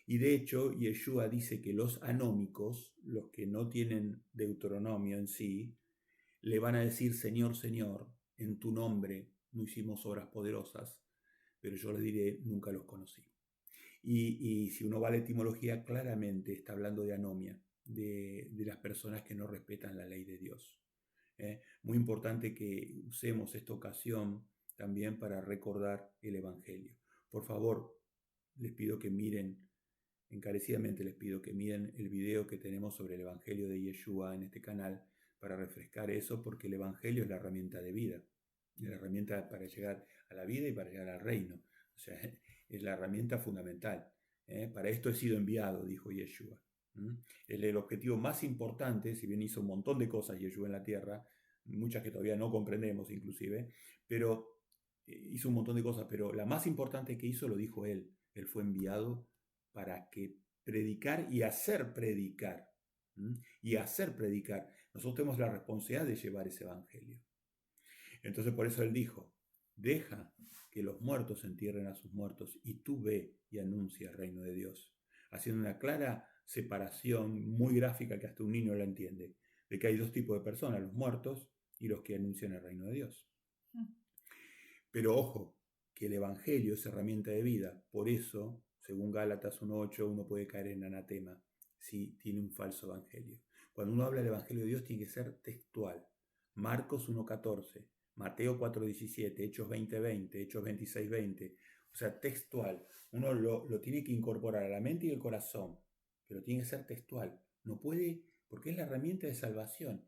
Y de hecho, Yeshua dice que los anómicos, los que no tienen Deuteronomio en sí, le van a decir: Señor, Señor, en tu nombre no hicimos obras poderosas, pero yo les diré: nunca los conocí. Y si uno va a la etimología, claramente está hablando de anomia, de las personas que no respetan la ley de Dios. Muy importante que usemos esta ocasión también para recordar el Evangelio. Por favor, les pido que miren, encarecidamente les pido que miren el video que tenemos sobre el Evangelio de Yeshua en este canal para refrescar eso, porque el Evangelio es la herramienta de vida, es la herramienta para llegar a la vida y para llegar al reino. O sea, es la herramienta fundamental. Para esto he sido enviado, dijo Yeshua. El objetivo más importante, si bien hizo un montón de cosas Yeshua en la tierra, muchas que todavía no comprendemos inclusive, pero hizo un montón de cosas, pero la más importante que hizo lo dijo él. Él fue enviado para que predicar y hacer predicar. Y hacer predicar. Nosotros tenemos la responsabilidad de llevar ese evangelio. Entonces por eso él dijo, deja que los muertos entierren a sus muertos y tú ve y anuncia el reino de Dios. Haciendo una clara separación muy gráfica que hasta un niño la entiende, de que hay dos tipos de personas, los muertos y los que anuncian el reino de Dios. Pero ojo, que el evangelio es herramienta de vida, por eso, según Gálatas 1.8, uno puede caer en anatema si tiene un falso evangelio. Cuando uno habla del evangelio de Dios tiene que ser textual. Marcos 1.14, Mateo 4.17, Hechos 20.20, Hechos 26.20, o sea, textual. Uno lo tiene que incorporar a la mente y el corazón, pero tiene que ser textual. No puede, porque es la herramienta de salvación.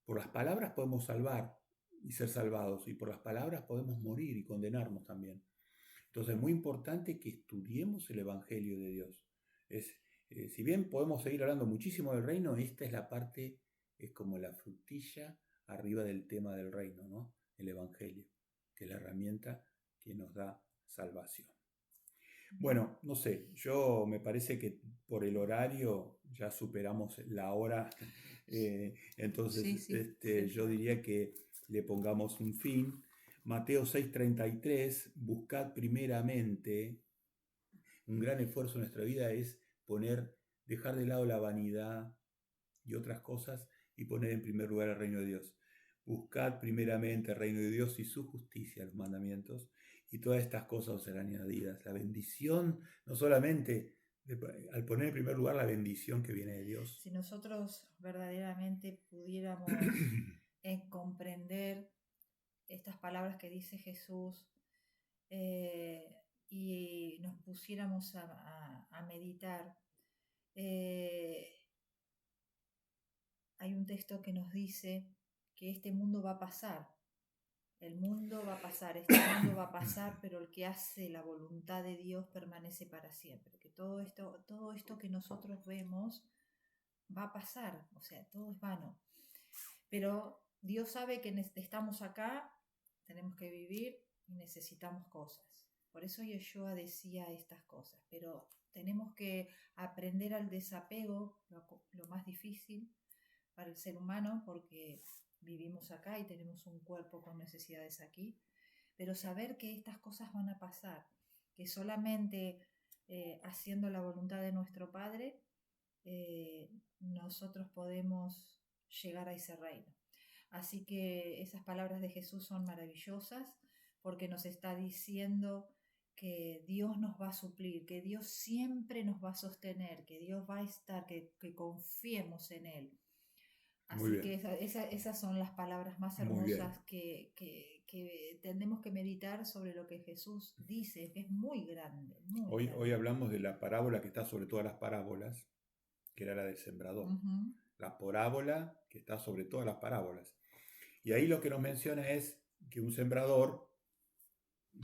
Por las palabras podemos salvar y ser salvados, y por las palabras podemos morir y condenarnos también. Entonces es muy importante que estudiemos el Evangelio de Dios. Si bien podemos seguir hablando muchísimo del reino, esta es la parte, es como la frutilla arriba del tema del reino, ¿no? El Evangelio, que es la herramienta que nos da salvación. Bueno, no sé, yo me parece que por el horario ya superamos la hora, entonces sí. yo diría que le pongamos un fin. Mateo 6:33, buscad primeramente, un gran esfuerzo en nuestra vida es dejar de lado la vanidad y otras cosas y poner en primer lugar el reino de Dios. Buscad primeramente el reino de Dios y su justicia, los mandamientos, y todas estas cosas os serán añadidas. La bendición, no solamente al poner en primer lugar la bendición que viene de Dios. Si nosotros verdaderamente pudiéramos comprender estas palabras que dice Jesús y nos pusiéramos a meditar, hay un texto que nos dice que este mundo va a pasar. El mundo va a pasar, este mundo va a pasar, pero el que hace la voluntad de Dios permanece para siempre. Que todo esto que nosotros vemos va a pasar, o sea, todo es vano. Pero Dios sabe que estamos acá, tenemos que vivir y necesitamos cosas. Por eso Yeshua decía estas cosas, pero tenemos que aprender al desapego, lo más difícil para el ser humano, porque vivimos acá y tenemos un cuerpo con necesidades aquí, pero saber que estas cosas van a pasar, que solamente haciendo la voluntad de nuestro Padre, nosotros podemos llegar a ese reino. Así que esas palabras de Jesús son maravillosas porque nos está diciendo que Dios nos va a suplir, que Dios siempre nos va a sostener, que Dios va a estar, que confiemos en Él. Así que esas son las palabras más hermosas que tenemos que meditar sobre lo que Jesús dice, que es muy grande. Hoy hablamos de la parábola que está sobre todas las parábolas, que era la del sembrador. Uh-huh. La parábola que está sobre todas las parábolas. Y ahí lo que nos menciona es que un sembrador,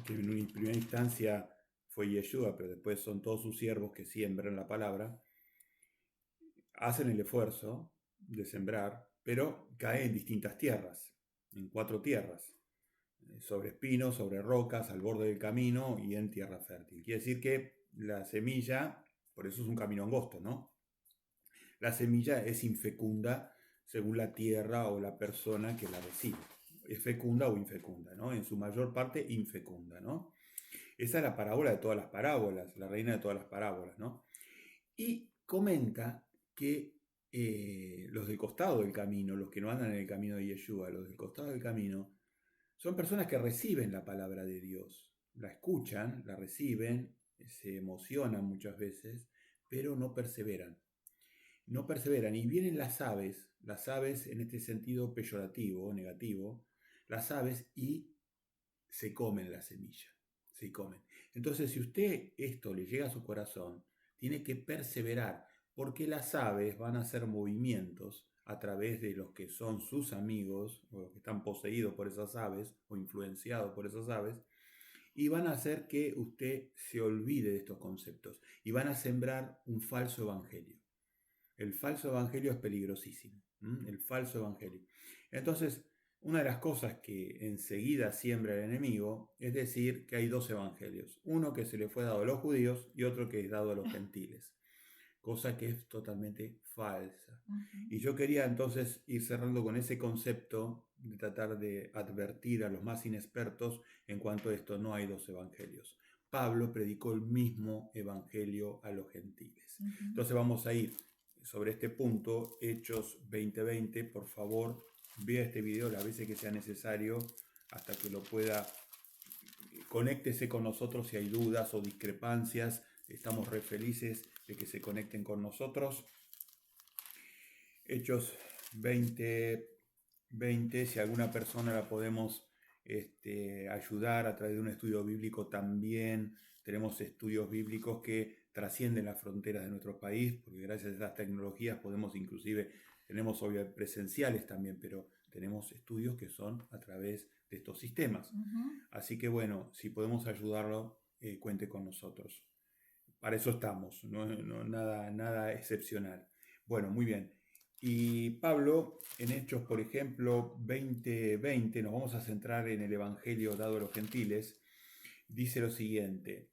que en primera instancia fue Yeshua, pero después son todos sus siervos que siembran la palabra, hacen el esfuerzo de sembrar, pero cae en distintas tierras, en 4 tierras, sobre espinos, sobre rocas, al borde del camino y en tierra fértil. Quiere decir que la semilla, por eso es un camino angosto, ¿no? La semilla es infecunda según la tierra o la persona que la recibe. Es fecunda o infecunda, ¿no? En su mayor parte infecunda, ¿no? Esa es la parábola de todas las parábolas, la reina de todas las parábolas, ¿no? Y comenta que los del costado del camino, los que no andan en el camino de Yeshua, los del costado del camino, son personas que reciben la palabra de Dios, la escuchan, la reciben, se emocionan muchas veces, pero no perseveran. no perseveran y vienen las aves en este sentido peyorativo, negativo, las aves y se comen la semilla, se comen. Entonces, si usted esto le llega a su corazón, tiene que perseverar, porque las aves van a hacer movimientos a través de los que son sus amigos, o los que están poseídos por esas aves, o influenciados por esas aves, y van a hacer que usted se olvide de estos conceptos, y van a sembrar un falso evangelio. El falso evangelio es peligrosísimo, el falso evangelio. Entonces, una de las cosas que enseguida siembra el enemigo es decir que hay dos evangelios, uno que se le fue dado a los judíos y otro que es dado a los gentiles, cosa que es totalmente falsa. Y yo quería entonces ir cerrando con ese concepto de tratar de advertir a los más inexpertos en cuanto a esto: no hay dos evangelios. Pablo predicó el mismo evangelio a los gentiles. Entonces vamos a ir sobre este punto, Hechos 20:20. Por favor, vea este video las veces que sea necesario hasta que lo pueda. Conéctese con nosotros si hay dudas o discrepancias. Estamos re felices de que se conecten con nosotros. Hechos 20:20. Si alguna persona la podemos ayudar a través de un estudio bíblico, también tenemos estudios bíblicos que trascienden las fronteras de nuestro país, porque gracias a estas tecnologías podemos inclusive, tenemos obviamente presenciales también, pero tenemos estudios que son a través de estos sistemas. Así que bueno, si podemos ayudarlo, cuente con nosotros. Para eso estamos, nada excepcional. Bueno, muy bien. Y Pablo, en Hechos, por ejemplo, 20:20, nos vamos a centrar en el Evangelio dado a los gentiles, dice lo siguiente.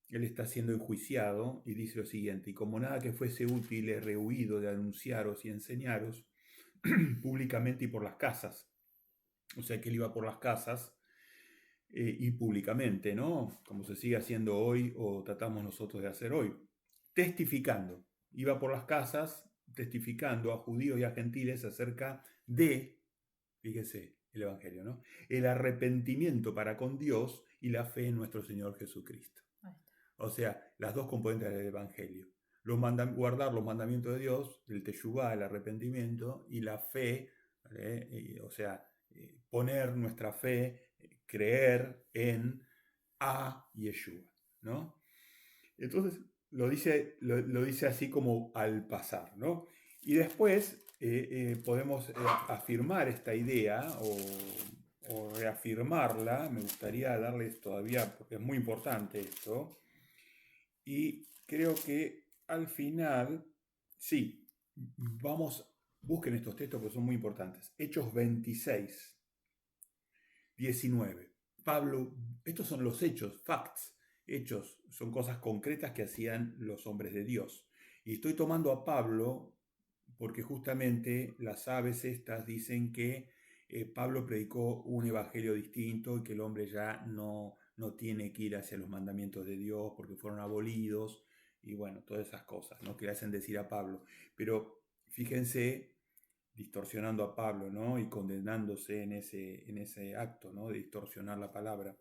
Él está siendo enjuiciado y dice lo siguiente: y como nada que fuese útil he rehuido de anunciaros y enseñaros públicamente y por las casas. O sea que él iba por las casas y públicamente, ¿no? Como se sigue haciendo hoy o tratamos nosotros de hacer hoy. Testificando. Iba por las casas testificando a judíos y a gentiles acerca de, fíjese el Evangelio, ¿no? El arrepentimiento para con Dios y la fe en nuestro Señor Jesucristo. O sea, las dos componentes del Evangelio. Guardar los mandamientos de Dios, el teshuvá, el arrepentimiento, y la fe, o sea, poner nuestra fe, creer en a Yeshua, ¿no? Entonces lo dice así como al pasar, ¿no? Y después podemos afirmar esta idea o reafirmarla. Me gustaría darles todavía, porque es muy importante esto, y creo que al final, sí, busquen estos textos porque son muy importantes. Hechos 26:19. Pablo, estos son los hechos, facts, hechos, son cosas concretas que hacían los hombres de Dios. Y estoy tomando a Pablo porque justamente las aves estas dicen que Pablo predicó un evangelio distinto y que el hombre ya no tiene que ir hacia los mandamientos de Dios porque fueron abolidos y bueno, todas esas cosas, ¿no?, que le hacen decir a Pablo. Pero fíjense, distorsionando a Pablo, ¿no?, y condenándose en ese acto, ¿no?, de distorsionar la palabra.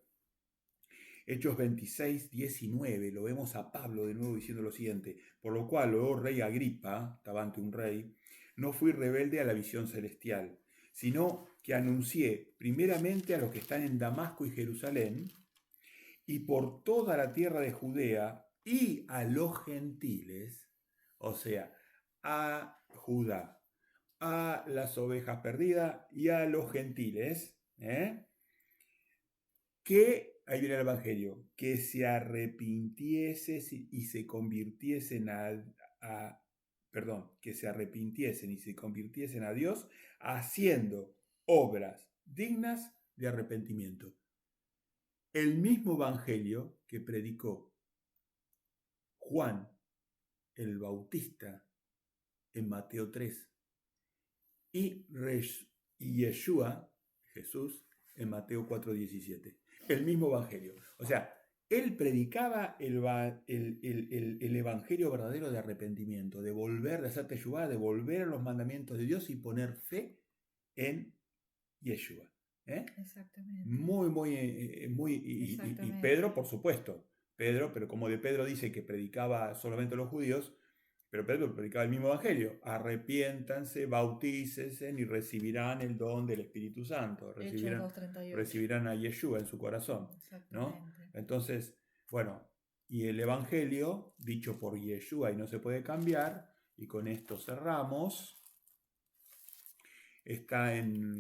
Hechos 26:19, lo vemos a Pablo de nuevo diciendo lo siguiente: por lo cual, oh rey Agripa, estaba ante un rey, no fui rebelde a la visión celestial, sino que anuncié primeramente a los que están en Damasco y Jerusalén, y por toda la tierra de Judea y a los gentiles, o sea, a Judá, a las ovejas perdidas y a los gentiles, que, ahí viene el Evangelio, que se arrepintiesen y se convirtiesen que se arrepintiesen y se convirtiesen a Dios, haciendo obras dignas de arrepentimiento. El mismo Evangelio que predicó Juan el Bautista en Mateo 3 y Yeshua, Jesús, en Mateo 4:17. El mismo Evangelio. O sea, él predicaba el Evangelio verdadero de arrepentimiento, de volver, de hacer teshuvá, de volver a los mandamientos de Dios y poner fe en Yeshua. Exactamente. Muy, y Pedro, por supuesto. Pedro, pero como de Pedro dice que predicaba solamente a los judíos, Pero Pedro predicaba el mismo evangelio: arrepiéntanse, bautícense y recibirán el don del Espíritu Santo, Hechos 2:38. recibirán a Yeshua en su corazón, ¿no? Exactamente. Entonces, bueno, y el evangelio dicho por Yeshua y no se puede cambiar, y con esto cerramos.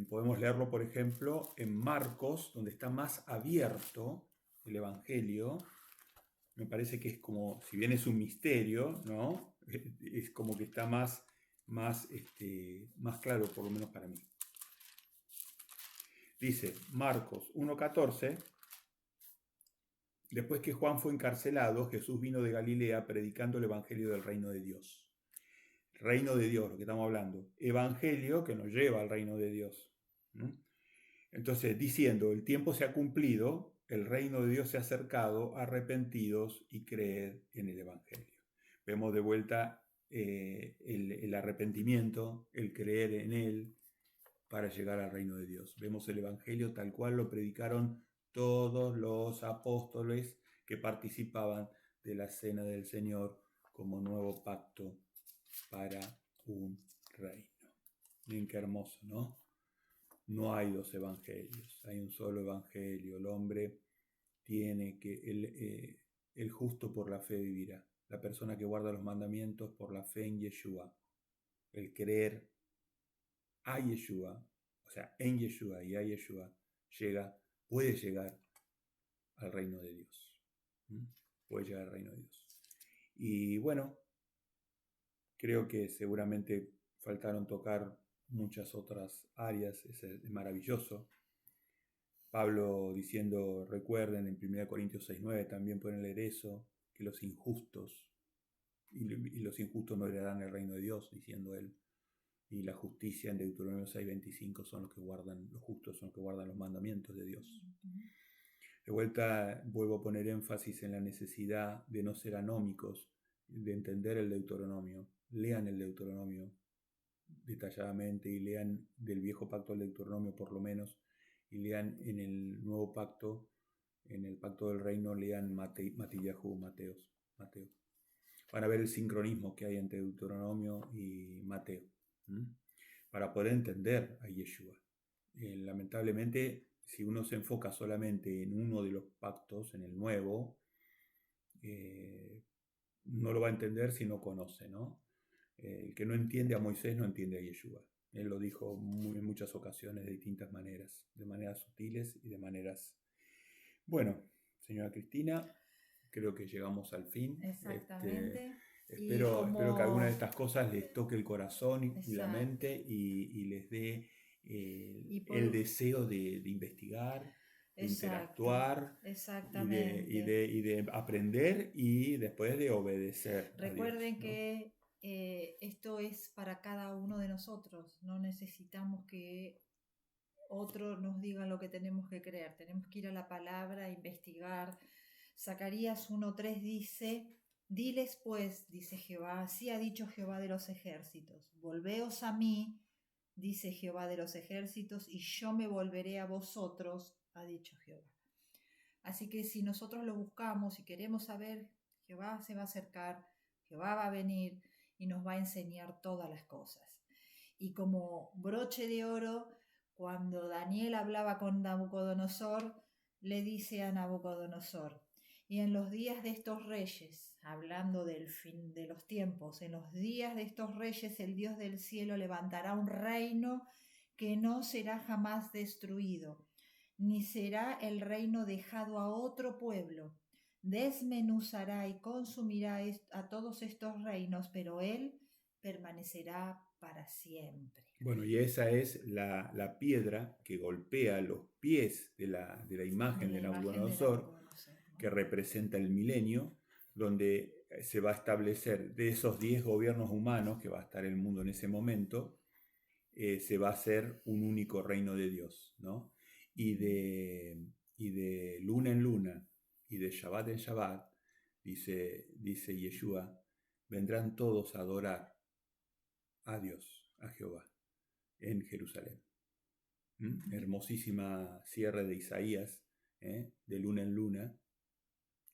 Podemos leerlo, por ejemplo, en Marcos, donde está más abierto el evangelio. Me parece que es como, si bien es un misterio, ¿no? Es como que está más claro, por lo menos para mí. Dice Marcos 1:14: después que Juan fue encarcelado, Jesús vino de Galilea predicando el evangelio del reino de Dios. Reino de Dios, lo que estamos hablando. Evangelio que nos lleva al reino de Dios. Entonces, diciendo: el tiempo se ha cumplido, el reino de Dios se ha acercado, arrepentidos y creed en el evangelio. Vemos de vuelta el arrepentimiento, el creer en él para llegar al reino de Dios. Vemos el evangelio tal cual lo predicaron todos los apóstoles que participaban de la cena del Señor como nuevo pacto para un reino. Miren qué hermoso, ¿no? No hay dos evangelios, hay un solo evangelio. El hombre tiene que, el justo por la fe vivirá. La persona que guarda los mandamientos por la fe en Yeshua, el creer a Yeshua, o sea, en Yeshua y a Yeshua, puede llegar al reino de Dios. Puede llegar al reino de Dios. Y bueno, creo que seguramente faltaron tocar muchas otras áreas. Es maravilloso. Pablo diciendo, recuerden, en 1 Corintios 6:9 también pueden leer eso, que los injustos, y los injustos no heredarán el reino de Dios, diciendo él. Y la justicia en Deuteronomio 6:25 son los justos son los que guardan los mandamientos de Dios. De vuelta vuelvo a poner énfasis en la necesidad de no ser anómicos, de entender el Deuteronomio. Lean el Deuteronomio detalladamente y lean del viejo pacto al Deuteronomio por lo menos, y lean en el nuevo pacto, en el pacto del reino, lean Matillahu, Mateo. Van a ver el sincronismo que hay entre Deuteronomio y Mateo, para poder entender a Yeshua. Lamentablemente, si uno se enfoca solamente en uno de los pactos, en el nuevo, no lo va a entender si no conoce, ¿no? El que no entiende a Moisés no entiende a Yeshua. Él lo dijo en muchas ocasiones de distintas maneras, de maneras sutiles y de maneras... Bueno, señora Cristina, creo que llegamos al fin. Exactamente. Espero que alguna de estas cosas les toque el corazón y la mente y les dé el deseo de investigar, de interactuar y de aprender y después de obedecer. Recuerden a Dios, ¿no? que esto es para cada uno de nosotros. No necesitamos que otro nos diga lo que tenemos que creer. Tenemos que ir a la palabra, investigar. Zacarías 1:3 dice: diles pues, dice Jehová, así ha dicho Jehová de los ejércitos, volveos a mí, dice Jehová de los ejércitos, y yo me volveré a vosotros, ha dicho Jehová. Así que si nosotros lo buscamos y queremos saber, Jehová se va a acercar, Jehová va a venir y nos va a enseñar todas las cosas. Y como broche de oro, cuando Daniel hablaba con Nabucodonosor, le dice a Nabucodonosor: y en los días de estos reyes, hablando del fin de los tiempos, en los días de estos reyes el Dios del cielo levantará un reino que no será jamás destruido, ni será el reino dejado a otro pueblo. Desmenuzará y consumirá a todos estos reinos, pero él permanecerá para siempre. Bueno, y esa es la piedra que golpea los pies de la imagen de Nabucodonosor, ¿no? Que representa el milenio, donde se va a establecer de esos 10 gobiernos humanos que va a estar el mundo en ese momento, se va a hacer un único reino de Dios, ¿no? Y de luna en luna y de Shabbat en Shabbat, dice Yeshua, vendrán todos a adorar a Dios, a Jehová, en Jerusalén. Hermosísima cierre de Isaías, de luna en luna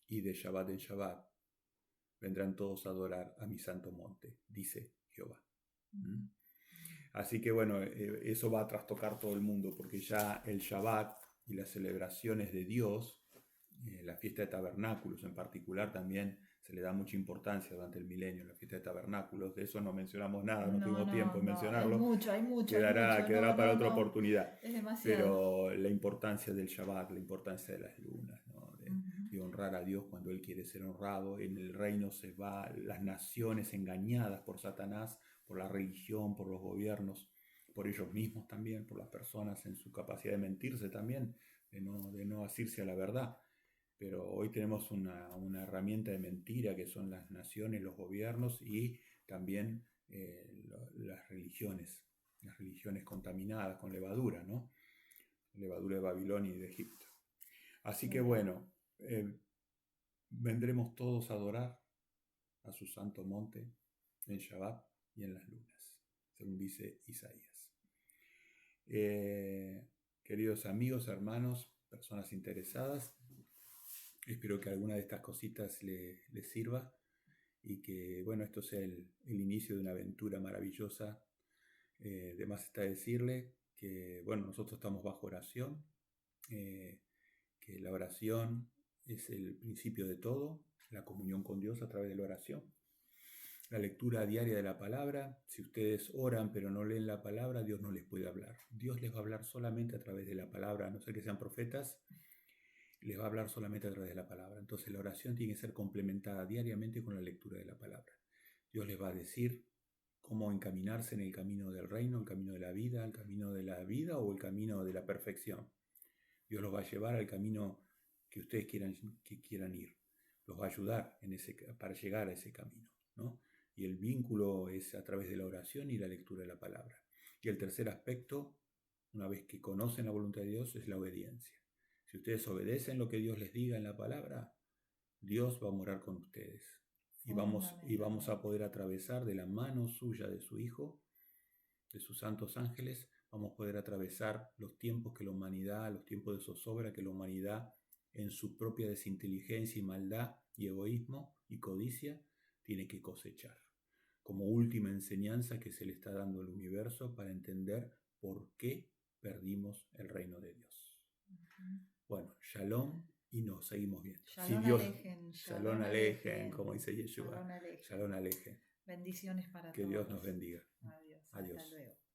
y de Shabbat en Shabbat. vendrán todos a adorar a mi santo monte, dice Jehová. Así que bueno, eso va a trastocar todo el mundo, porque ya el Shabbat y las celebraciones de Dios, la fiesta de tabernáculos en particular, también se le da mucha importancia durante el milenio, la fiesta de tabernáculos. De eso no mencionamos nada, no tuvimos tiempo en mencionarlo. Hay mucho. Quedará para otra oportunidad. Es demasiado. Pero la importancia del Shabbat, la importancia de las lunas, ¿no? De honrar a Dios cuando Él quiere ser honrado. En el reino se va las naciones engañadas por Satanás, por la religión, por los gobiernos, por ellos mismos también, por las personas en su capacidad de mentirse también, de no asirse a la verdad. Pero hoy tenemos una herramienta de mentira que son las naciones, los gobiernos y también las religiones contaminadas con levadura, ¿no? Levadura de Babilonia y de Egipto. Así que bueno, vendremos todos a adorar a su santo monte en Shabbat y en las lunas, según dice Isaías. Queridos amigos, hermanos, personas interesadas, espero que alguna de estas cositas les sirva y que, bueno, esto sea el inicio de una aventura maravillosa. De más está decirle que, bueno, nosotros estamos bajo oración, que la oración es el principio de todo, la comunión con Dios a través de la oración. La lectura diaria de la palabra. Si ustedes oran pero no leen la palabra, Dios no les puede hablar. Dios les va a hablar solamente a través de la palabra, a no ser que sean profetas, les va a hablar solamente a través de la palabra. Entonces la oración tiene que ser complementada diariamente con la lectura de la palabra. Dios les va a decir cómo encaminarse en el camino del reino, el camino de la vida, el camino de la vida o el camino de la perfección. Dios los va a llevar al camino que ustedes quieran ir. Los va a ayudar para llegar a ese camino, ¿no? Y el vínculo es a través de la oración y la lectura de la palabra. Y el tercer aspecto, una vez que conocen la voluntad de Dios, es la obediencia. Si ustedes obedecen lo que Dios les diga en la palabra, Dios va a morar con ustedes. Y vamos a poder atravesar de la mano suya de su Hijo, de sus santos ángeles, vamos a poder atravesar los tiempos los tiempos de zozobra que la humanidad en su propia desinteligencia y maldad y egoísmo y codicia tiene que cosechar. Como última enseñanza que se le está dando al universo para entender por qué perdimos el reino de Dios. Bueno, shalom y nos seguimos viendo. Shalom alejen, como dice Yeshua. Shalom alejen. Bendiciones para todos. Que Dios nos bendiga. Adiós. Adiós. Hasta luego.